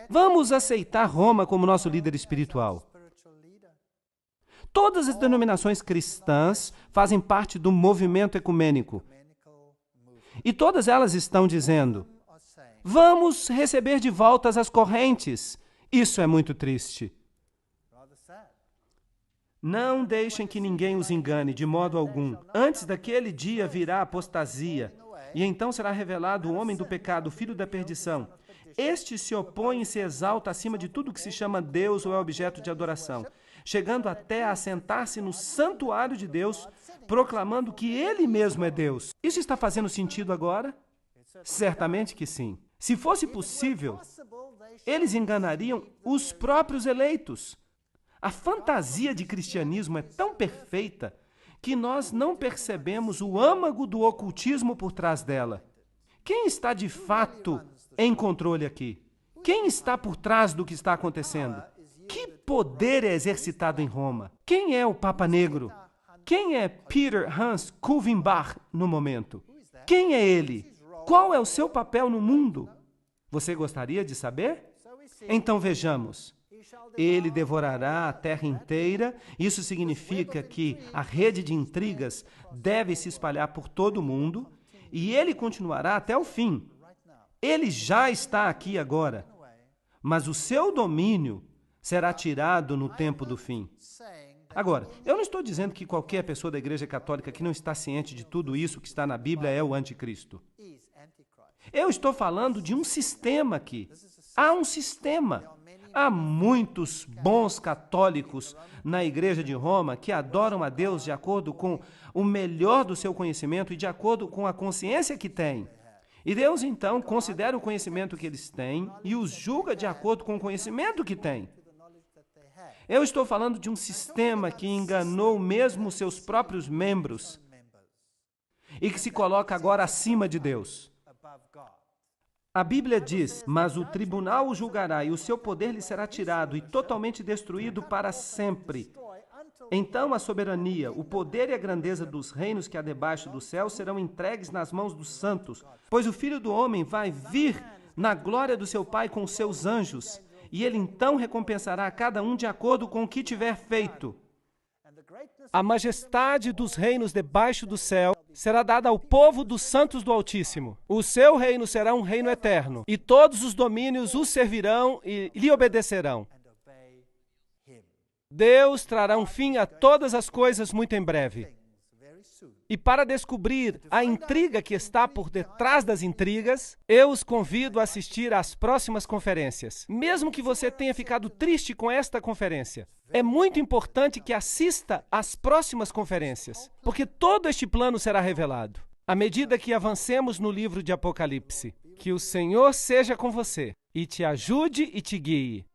S1: vamos aceitar Roma como nosso líder espiritual. Todas as denominações cristãs fazem parte do movimento ecumênico. E todas elas estão dizendo: vamos receber de volta as correntes. Isso é muito triste. Não deixem que ninguém os engane, de modo algum. Antes daquele dia virá a apostasia, e então será revelado o homem do pecado, o filho da perdição. Este se opõe e se exalta acima de tudo que se chama Deus ou é objeto de adoração, chegando até a assentar-se no santuário de Deus, proclamando que ele mesmo é Deus. Isso está fazendo sentido agora? Certamente que sim. Se fosse possível, eles enganariam os próprios eleitos. A fantasia de cristianismo é tão perfeita que nós não percebemos o âmago do ocultismo por trás dela. Quem está de fato em controle aqui? Quem está por trás do que está acontecendo? Que poder é exercitado em Roma? Quem é o Papa Negro? Quem é Peter Hans Kulvenbach no momento? Quem é ele? Qual é o seu papel no mundo? Você gostaria de saber? Então vejamos. Ele devorará a terra inteira. Isso significa que a rede de intrigas deve se espalhar por todo o mundo e ele continuará até o fim. Ele já está aqui agora, mas o seu domínio será tirado no tempo do fim. Agora, eu não estou dizendo que qualquer pessoa da Igreja Católica que não está ciente de tudo isso que está na Bíblia é o anticristo. Eu estou falando de um sistema aqui. Há um sistema. Há muitos bons católicos na Igreja de Roma que adoram a Deus de acordo com o melhor do seu conhecimento e de acordo com a consciência que têm. E Deus, então, considera o conhecimento que eles têm e os julga de acordo com o conhecimento que têm.
S2: Eu estou falando de um sistema que enganou mesmo seus próprios membros e que se coloca agora acima de Deus. A Bíblia diz, mas o tribunal o julgará e o seu poder lhe será tirado e totalmente destruído para sempre. Então a soberania, o poder e a grandeza dos reinos que há debaixo do céu serão entregues nas mãos dos santos, pois o Filho do Homem vai vir na glória do seu Pai com os seus anjos, e ele então recompensará a cada um de acordo com o que tiver feito.
S1: A majestade dos reinos debaixo do céu será dada ao povo dos santos do Altíssimo. O seu reino será um reino eterno, e todos os domínios o servirão e lhe obedecerão. Deus trará um fim a todas as coisas muito em breve. E para descobrir a intriga que está por detrás das intrigas, eu os convido a assistir às próximas conferências. Mesmo que você tenha ficado triste com esta conferência, é muito importante que assista às próximas conferências, porque todo este plano será revelado. À medida que avancemos no livro de Apocalipse, que o Senhor seja com você e te ajude e te guie.